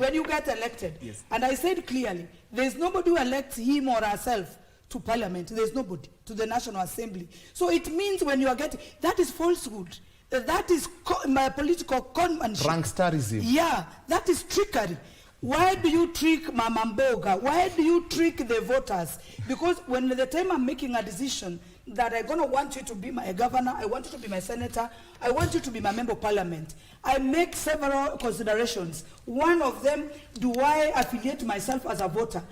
and I said clearly, there's nobody who elects him or herself to Parliament. There's nobody to the National Assembly. So it means when you are getting, that is falsehood. That is political conmanship. pranksterism. Yeah, that is trickery. Why do you trick Mama Mboga? Why do you trick the voters? Because when the time I'm making a decision that I'm going to want you to be my governor, I want you to be my senator, I want you to be my member of parliament, I make several considerations. One of them, do I affiliate myself as a voter?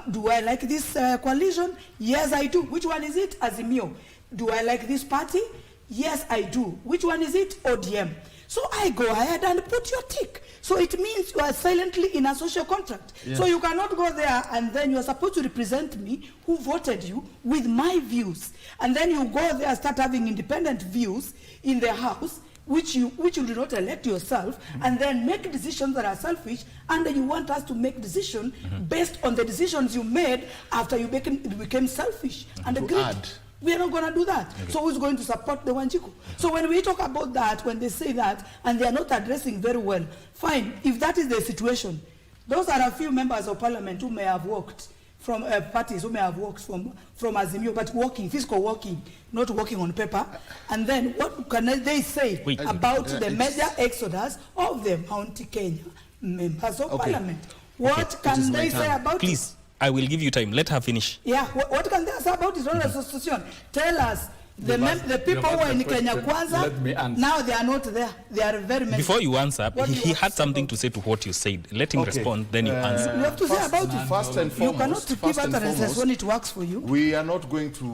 Do I like this coalition? Yes, I do. Which one is it? Azimio. Do I like this party? Yes, I do. Which one is it? ODM. So I go ahead and put your tick. So it means you are silently in a social contract. Yes. So you cannot go there and then you are supposed to represent me who voted you with my views. And then you go there and start having independent views in the house, which you do not elect yourself, and then make decisions that are selfish, and then you want us to make decisions based on the decisions you made after you became selfish and To greedy. add. We are not going to do that. Okay. So who's going to support the Wanjiku? So when we talk about that, when they say that, and they are not addressing very well, fine, if that is the situation, those are a few members of parliament who may have worked from parties, who may have worked from Azimio, but working, physical working, not working on paper. And then what can they say about the major exodus of the Mount Kenya members of parliament? What can they say about it? Please, I will give you time. Let her finish. Yeah, what can they say about it? Association. Tell us, the people who are in Kenya Let me Kwanza, answer. now they are not there. They are very many. Before you answer, What do he you had want to something say to say to what you said. Let him respond, then you answer. You have to say about it. First and You cannot foremost, give first and utterances foremost, when it works for you. we are not going to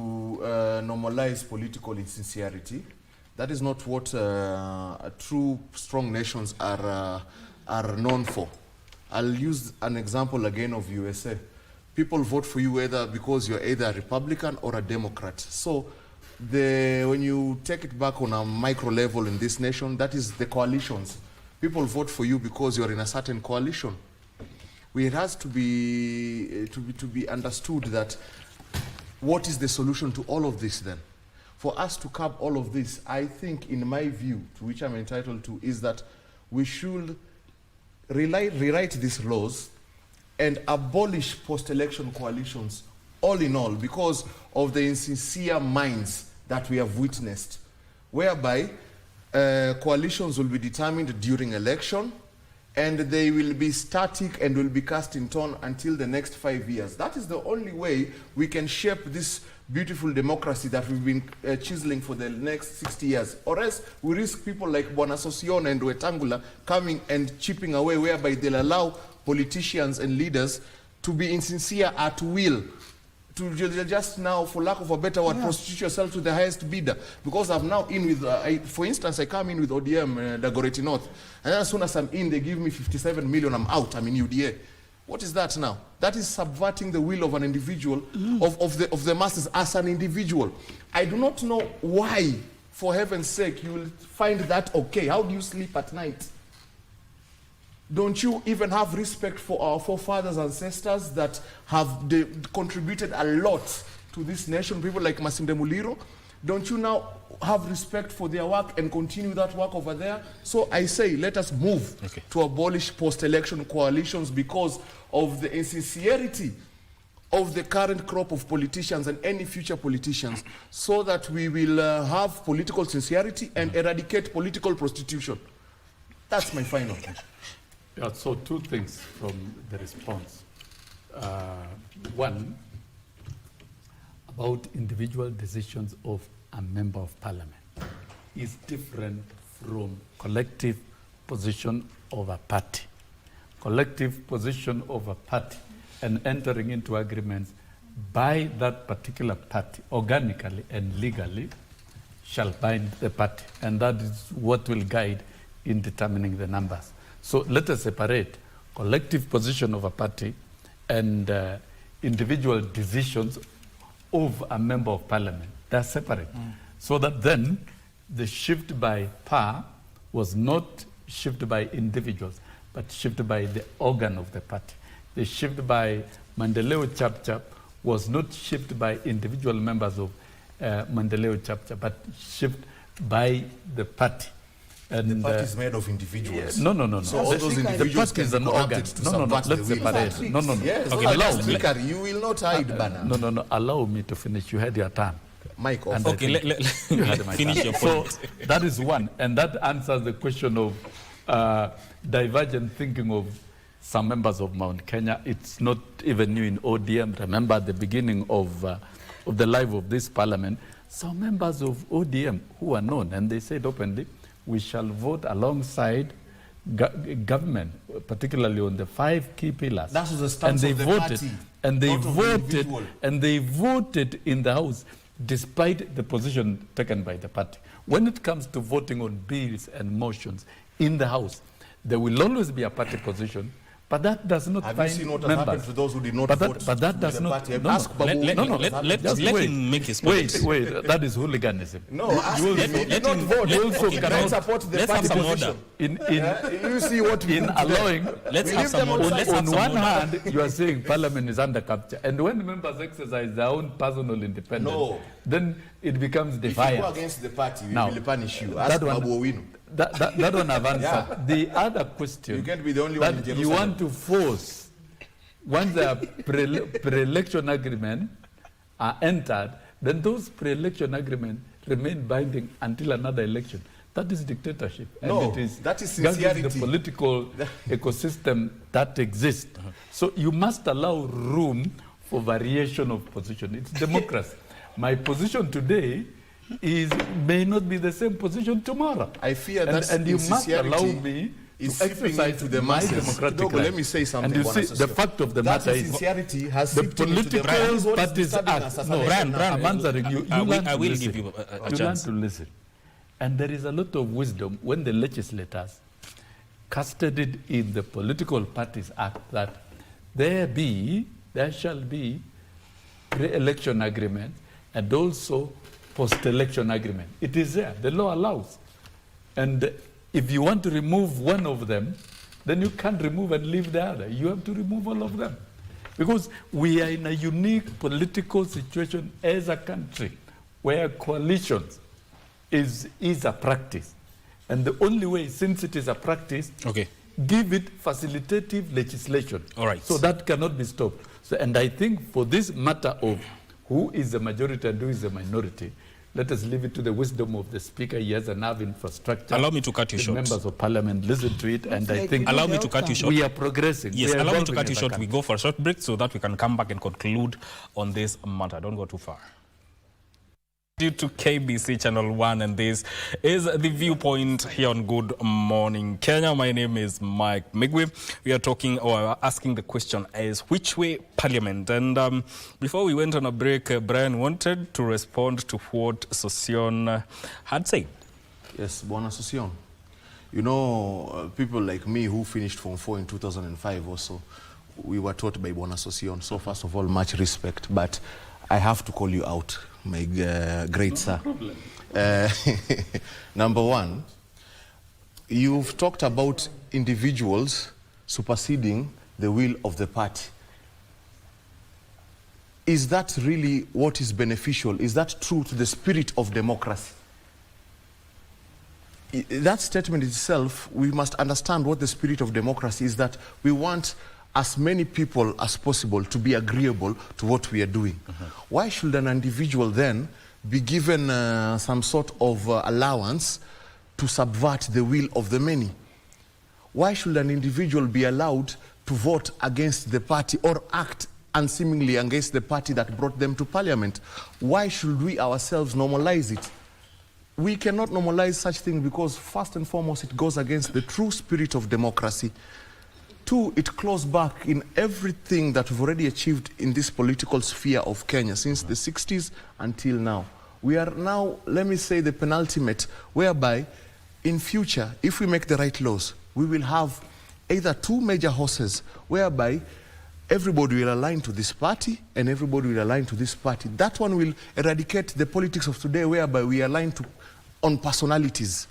normalize political insincerity. That is not what true strong nations are known for. I'll use an example again of USA. People vote for you whether because you're either a Republican or a Democrat. So when you take it back on a micro level in this nation, that is the coalitions. people vote for you because you're in a certain coalition. It has to be understood that what is the solution to all of this then? For us to curb all of this, I think, in my view, to which I'm entitled to, is that we should rewrite these laws and abolish post-election coalitions, all in all, because of the insincere minds that we have witnessed, whereby coalitions will be determined during election, and they will be static and will be cast in turn until the next 5 years. That is the only way we can shape this beautiful democracy that we've been chiseling for the next 60 years. Or else we risk people like Bwana Sosiona and Wetangula coming and chipping away, whereby they'll allow politicians and leaders to be insincere at will, to just now, for lack of a better word, prostitute yourself to the highest bidder. Because I'm now in with, for instance, I come in with ODM, Dagoretti North, and then as soon as I'm in, they give me 57 million, I'm out, I'm in UDA. What is that now? That is subverting the will of an individual, of the masses as an individual. I do not know why, for heaven's sake, you will find that okay. How do you sleep at night? Don't you even have respect for our forefathers and ancestors that have contributed a lot to this nation, people like Masinde Muliro? Don't you now have respect for their work and continue that work over there? So I say, let us move to abolish post-election coalitions because of the insincerity of the current crop of politicians and any future politicians, so that we will have political sincerity and eradicate political prostitution. That's my final. Yeah, so two things from the response. One, about individual decisions of a member of parliament is different from collective position of a party. Collective position of a party and entering into agreements by that particular party organically and legally shall bind the party, and that is what will guide in determining the numbers. So let us separate collective position of a party and individual decisions of a member of parliament. They're separate. So that then the shift by power was not shift by individuals, but shift by the organ of the party. The shift by Mandeleo Chapchap was not shift by individual members of Mandeleo Chapchap, but shift by the party. And the party is made of individuals. No. So all those individuals the party is an organ. No. Let's separate. No. Yes. Okay, allow me. You will not hide, Bana. No. Allow me to finish. You had your turn. Mike off. Okay, let finish your point. So that is one, and that answers the question of divergent thinking of some members of Mount Kenya. It's not even new in ODM. Remember at the beginning of the life of this parliament, some members of ODM who are known, and they said openly, we shall vote alongside government, particularly on the 5 key pillars. That was the stance of the party. And they voted in the House despite the position taken by the party. When it comes to voting on bills and motions in the House, there will always be a party position, but that does not Have bind you seen what has members. happened to those who did not vote? But that does not. Ask Babu. Let him make his point. Wait, that is hooliganism. No, you did not vote. You also You cannot support the let's party have some position. order. You see what we In do today. allowing, Let's have some order. Let's have on some one order. hand, you are saying parliament is under capture, and when members exercise their own personal independence, No. then it becomes If you defiance. go against the party, we Now, will punish you. that Ask one- Babu Owino. That one I've answered. Yeah. The other question, You can't be the only one in that you Jerusalem. want to force, once the pre-election agreement are entered, then those pre-election agreements remain binding until another election. That is dictatorship. No, and it is that is governing sincerity. the political ecosystem that exists. So you must allow room for variation of position. It's democracy. My position today may not be the same position tomorrow. I fear that and you must allow me is to seeping exercise into the my masses. democratic Dogo, right. let me say something. And you see, Bwana the Sosio. fact of the That matter is, sincerity has the seeped into the political masses. What is parties disturbing act. us as a No, nation now? I'm answering you. I learn to will listen. give you a You chance. learn to listen. And there is a lot of wisdom when the legislators casted in the Political Parties Act that there shall be pre-election agreement and also post-election agreement. It is there. The law allows. And If you want to remove one of them, then you can't remove and leave the other. You have to remove all of them. Because we are in a unique political situation as a country where coalitions is a practice. And the only way, since it is a practice, give it facilitative legislation. All right. So that cannot be stopped. So, and I think for this matter of who is the majority and who is the minority, let us leave it to the wisdom of the speaker. He has enough infrastructure. Allow me to cut you short. Members of parliament listen to it, and I think allow me to cut you short. We are progressing. Yes, are allow me to cut evolving you as a short. We country. go for a short break so that we can come back and conclude on this matter. Don't go too far. Due to KBC Channel 1, and this is The Viewpoint here on Good Morning Kenya. My name is Mike Migwi. We are talking or asking the question is which way Parliament? And before we went on a break, Brian wanted to respond to what Sosion had said. Yes, Bwana Sosion. You know, people like me who finished Form 4 in 2005 also, we were taught by Bwana Sosion. So first of all, much respect, but I have to call you out, my great sir. Number one, you've talked about individuals superseding the will of the party. Is that really what is beneficial? Is that true to the spirit of democracy? That statement itself, we must understand what the spirit of democracy is, that we want as many people as possible to be agreeable to what we are doing. Why should an individual then be given some sort of allowance to subvert the will of the many? Why should an individual be allowed to vote against the party or act unseemingly against the party that brought them to parliament? Why should we ourselves normalize it? We cannot normalize such things because first and foremost it goes against the true spirit of democracy. Two, it claws back in everything that we've already achieved in this political sphere of Kenya since the 60s until now. We are now, let me say, the penultimate, whereby in future, if we make the right laws, we will have either two major horses, whereby everybody will align to this party and everybody will align to this party. That one will eradicate the politics of today, whereby we align on personalities.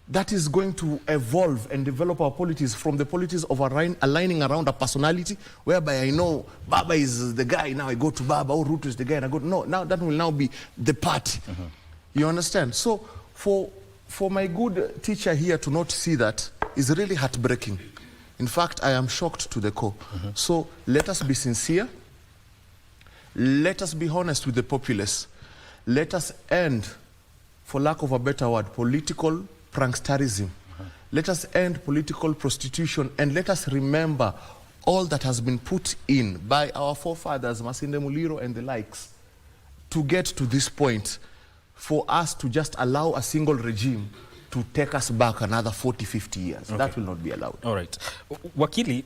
That is going to evolve and develop our politics from the politics of aligning around a personality, whereby I know Baba is the guy, now I go to Baba, or Ruto is the guy, and I go, no, now that will now be the party. You understand? So for my good teacher here to not see that is really heartbreaking. In fact, I am shocked to the core. So let us be sincere. Let us be honest with the populace. Let us end, for lack of a better word, political pranksterism. Let us end political prostitution, and let us remember all that has been put in by our forefathers, Masinde Muliro and the likes, to get to this point, for us to just allow a single regime to take us back another 40, 50 years. Okay. That will not be allowed. All right. Wakili,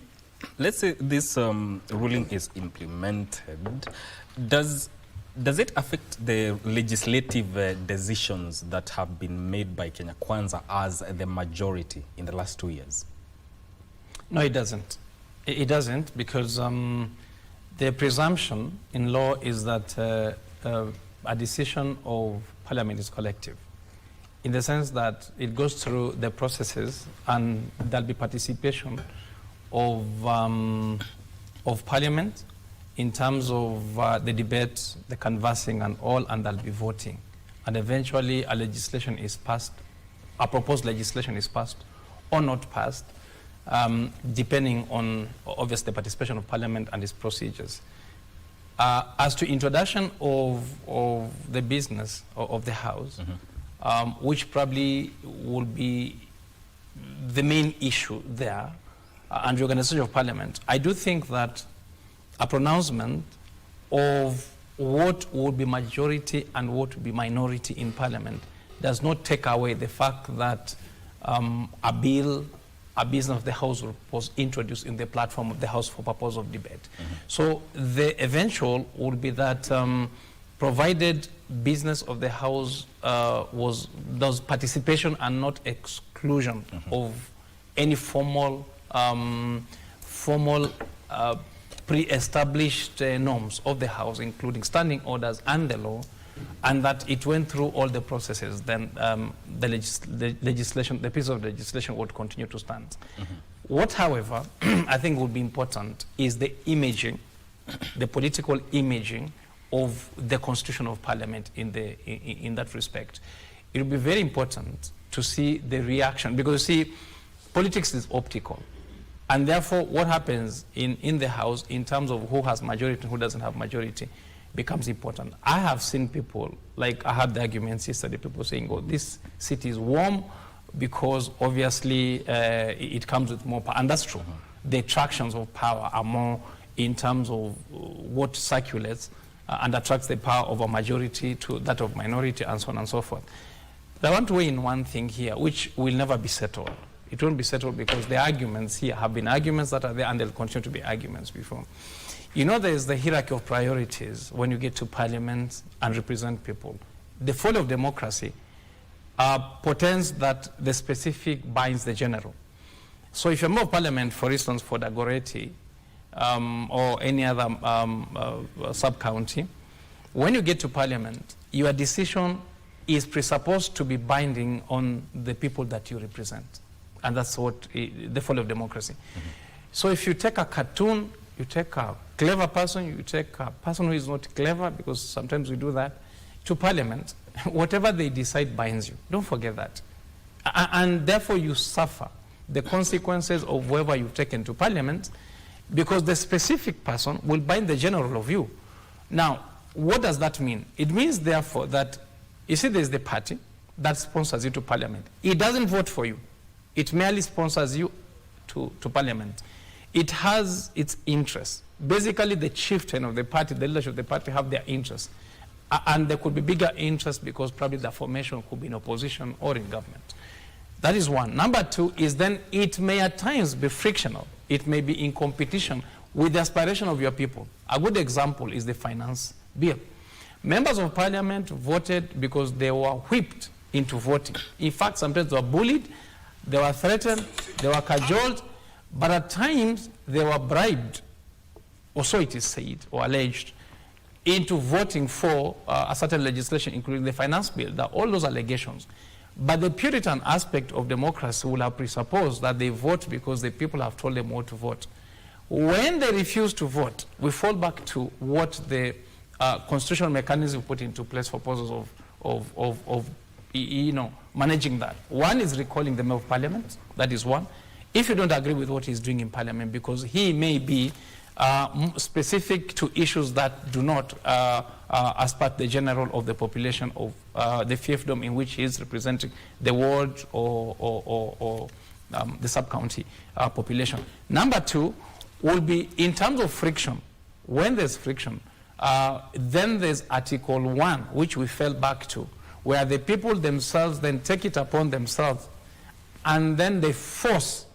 let's say this ruling is implemented. Does it affect the legislative decisions that have been made by Kenya Kwanza as the majority in the last 2 years? No, it doesn't. It doesn't, because the presumption in law is that a decision of parliament is collective, in the sense that it goes through the processes and there'll be participation of parliament in terms of the debate, the canvassing and all, and there'll be voting. And eventually a legislation is passed, a proposed legislation is passed or not passed, depending on, obviously, the participation of parliament and its procedures. As to introduction of the business of the House, which probably will be the main issue there, and the organization of parliament, I do think that a pronouncement of what would be majority and what would be minority in parliament does not take away the fact that a business of the House was introduced in the platform of the House for purpose of debate. So the eventual would be that provided business of the House does participation and not exclusion of any formal pre-established norms of the House, including standing orders and the law, and that it went through all the processes, then the legislation, the piece of legislation would continue to stand. What, however, I think would be important is the imaging, the political imaging of the Constitution of Parliament in that respect. It will be very important to see the reaction, because you see, politics is optical. And therefore, what happens in the House in terms of who has majority and who doesn't have majority becomes important. I have seen people, like I had the arguments yesterday, people saying, oh, this seat is warm because obviously it comes with more power. And that's true. The attractions of power are more in terms of what circulates and attracts the power of a majority to that of minority, and so on and so forth. But I want to weigh in one thing here, which will never be settled. It won't be settled because the arguments here have been arguments that are there, and they'll continue to be arguments before. You know, there's the hierarchy of priorities when you get to Parliament and represent people. The fall of democracy portends that the specific binds the general. So if you're a member of Parliament, for instance, for Dagoretti or any other sub-county, when you get to Parliament, your decision is presupposed to be binding on the people that you represent. And that's what the fall of democracy. So if you take a cartoon, you take a clever person, you take a person who is not clever, because sometimes we do that, to Parliament, whatever they decide binds you. Don't forget that. And therefore you suffer the consequences of whoever you've taken to Parliament, because the specific person will bind the general of you. Now, what does that mean? It means, therefore, that, you see, there's the party that sponsors you to Parliament. It doesn't vote for you. It merely sponsors you to Parliament. It has its interests. Basically, the chieftain of the party, the leadership of the party, have their interests. And there could be bigger interests because probably the formation could be in opposition or in government. That is one. Number two is then it may at times be frictional. It may be in competition with the aspiration of your people. A good example is the finance bill. Members of Parliament voted because they were whipped into voting. In fact, sometimes they were bullied, they were threatened, they were cajoled, but at times they were bribed, or so it is said or alleged, into voting for a certain legislation, including the finance bill. There are all those allegations. But the Puritan aspect of democracy will have presupposed that they vote because the people have told them what to vote. When they refuse to vote, we fall back to what the constitutional mechanism put into place for purposes of managing that. One is recalling the member of Parliament. That is one. If you don't agree with what he's doing in Parliament, because he may be specific to issues that do not aspect the general of the population of the fiefdom in which he is representing the ward or the sub-county population. Number two will be in terms of friction. When there's friction, then there's Article 1, which we fell back to, where the people themselves then take it upon themselves and then they force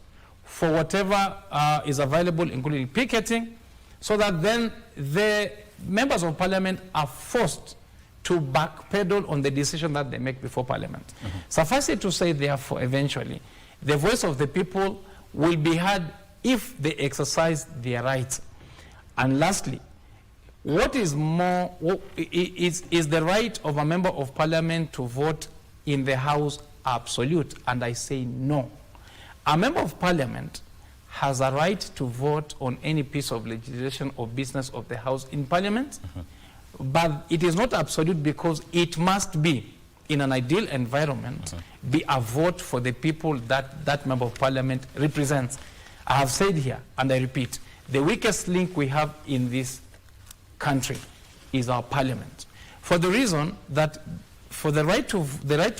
for whatever is available, including picketing, so that then the members of Parliament are forced to backpedal on the decision that they make before Parliament. Suffice it to say, therefore, eventually, the voice of the people will be heard if they exercise their rights. And lastly, what is more, is the right of a member of Parliament to vote in the House absolute? And I say no. A member of Parliament has a right to vote on any piece of legislation or business of the House in Parliament, but it is not absolute because it must be, in an ideal environment, be a vote for the people that that member of Parliament represents. I have said here, and I repeat, the weakest link we have in this country is our Parliament, for the reason that for the right to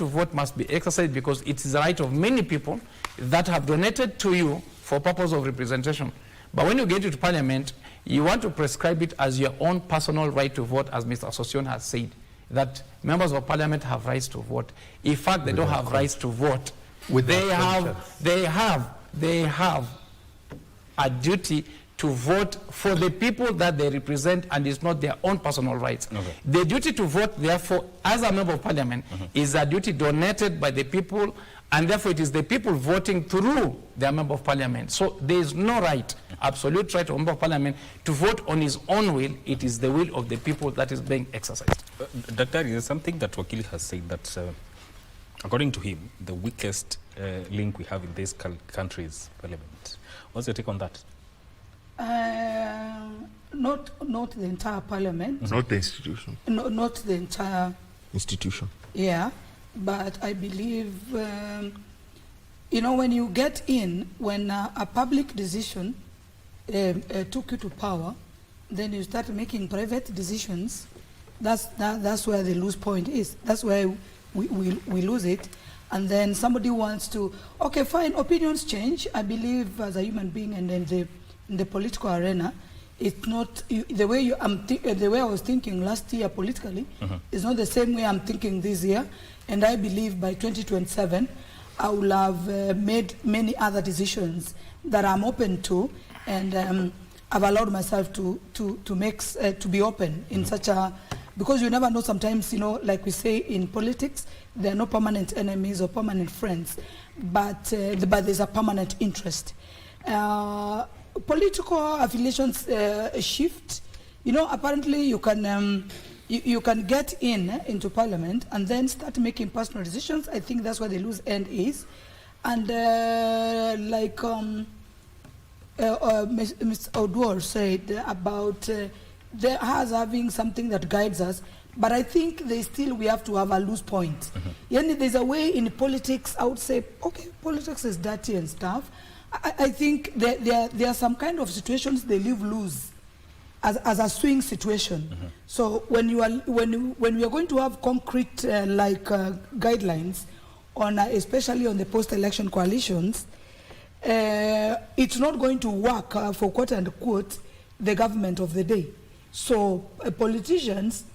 vote must be exercised because it is the right of many people that have donated to you for purpose of representation. But when you get into Parliament, you want to prescribe it as your own personal right to vote, as Mr. Association has said, that members of Parliament have rights to vote. In fact, they don't have rights to vote. They have a duty to vote for the people that they represent, and it's not their own personal rights. Okay. The duty to vote, therefore, as a member of parliament, is a duty donated by the people, and therefore it is the people voting through their member of parliament. So there is no right, absolute right of a member of parliament to vote on his own will. It is the will of the people that is being exercised. Dr. There's something that Wakili has said that, according to him, the weakest link we have in this country is parliament. What's your take on that? Not the entire parliament. Not the institution. No, not the entire Institution. Yeah, but I believe, you know, when you get in, when a public decision took you to power, then you start making private decisions. That's where the lose point is. That's where we lose it. And then somebody wants to, okay, fine, opinions change. I believe as a human being and in the political arena, it's not the way the way I was thinking last year politically is not the same way I'm thinking this year. And I believe by 2027, I will have made many other decisions that I'm open to, and I've allowed myself to be open in such a, because you never know sometimes, you know, like we say in politics, there are no permanent enemies or permanent friends, but there's a permanent interest. Political affiliations shift. You know, apparently you can get into parliament and then start making personal decisions. I think that's where the loose end is. And like Mr. Odwar said about us having something that guides us, but I think we have to have a loose point. There's a way in politics, I would say, okay, politics is dirty and stuff. I think there are some kind of situations they leave loose as a swing situation. So when we are going to have concrete guidelines on especially on the post-election coalitions, it's not going to work for quote unquote the government of the day. So politicians,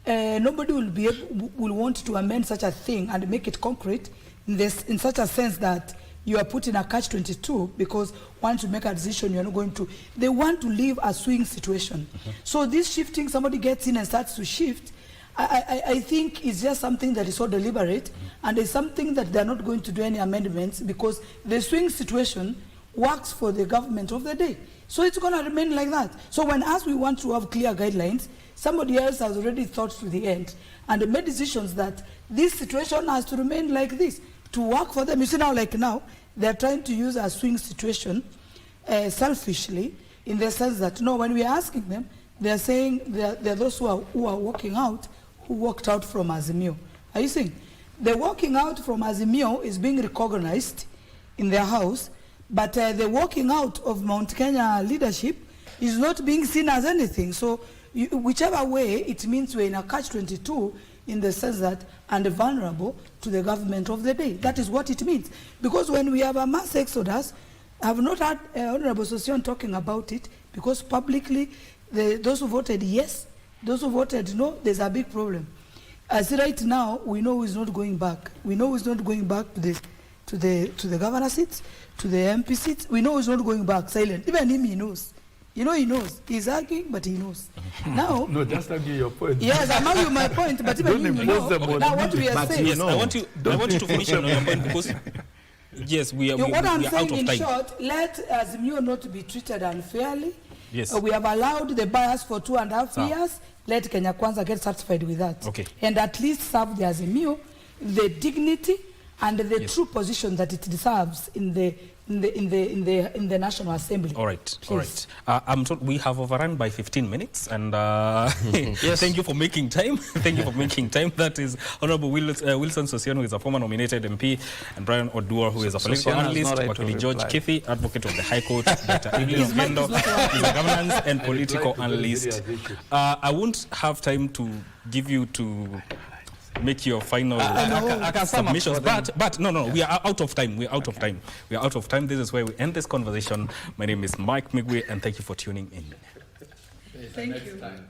nobody will want to amend such a thing and make it concrete in such a sense that you are put in a catch-22, because once you make a decision, you're not going to. They want to leave a swing situation. So this shifting, somebody gets in and starts to shift, I think is just something that is so deliberate, and it's something that they're not going to do any amendments, because the swing situation works for the government of the day. So it's going to remain like that. So when we want to have clear guidelines, somebody else has already thought to the end and made decisions that this situation has to remain like this to work for them. You see now, like now, they're trying to use a swing situation selfishly, in the sense that, no, when we are asking them, they're saying there are those who are walking out, who walked out from Azimio. Are you seeing? The walking out from Azimio is being recognized in their house, but the walking out of Mount Kenya leadership is not being seen as anything. So whichever way, it means we're in a catch-22, in the sense that, and vulnerable to the government of the day. That is what it means. Because when we have a mass exodus, I have not heard Honorable Sosion talking about it, because publicly, those who voted yes, those who voted no, there's a big problem. As right now, we know he's not going back. We know he's not going back to the governor seats, to the MP seats. We know he's not going back silent. Even him, he knows. You know, he knows. He's arguing, but he knows. Now, No, just argue your point. yes, I'm arguing my point, but even him, you know. Now, what we are saying. Yes, I want you to finish on your point, because yes, we are What I'm out saying of in time. short, let Azimio not be treated unfairly. Yes. We have allowed the bias for 2.5 years. Let Kenya Kwanza get satisfied with that. Okay. And at least serve the Azimio the dignity and the true position that it deserves in the National Assembly. All right, Please. all right. I'm told we have overrun by 15 minutes, and yes, thank you for making time. Thank you for making time. That is Honorable Wilson Sosion, who is a former nominated MP, and Brian Odwar, who is a political analyst, Wakili George Kithi, advocate of the High Court, Dr. Evelyn Vendo, is a governance and political analyst. I won't have time to give you to make your final submissions, but no, we are out of time. We are out of time. This is where we end this conversation. My name is Mike Migwe, and thank you for tuning in. Thank you.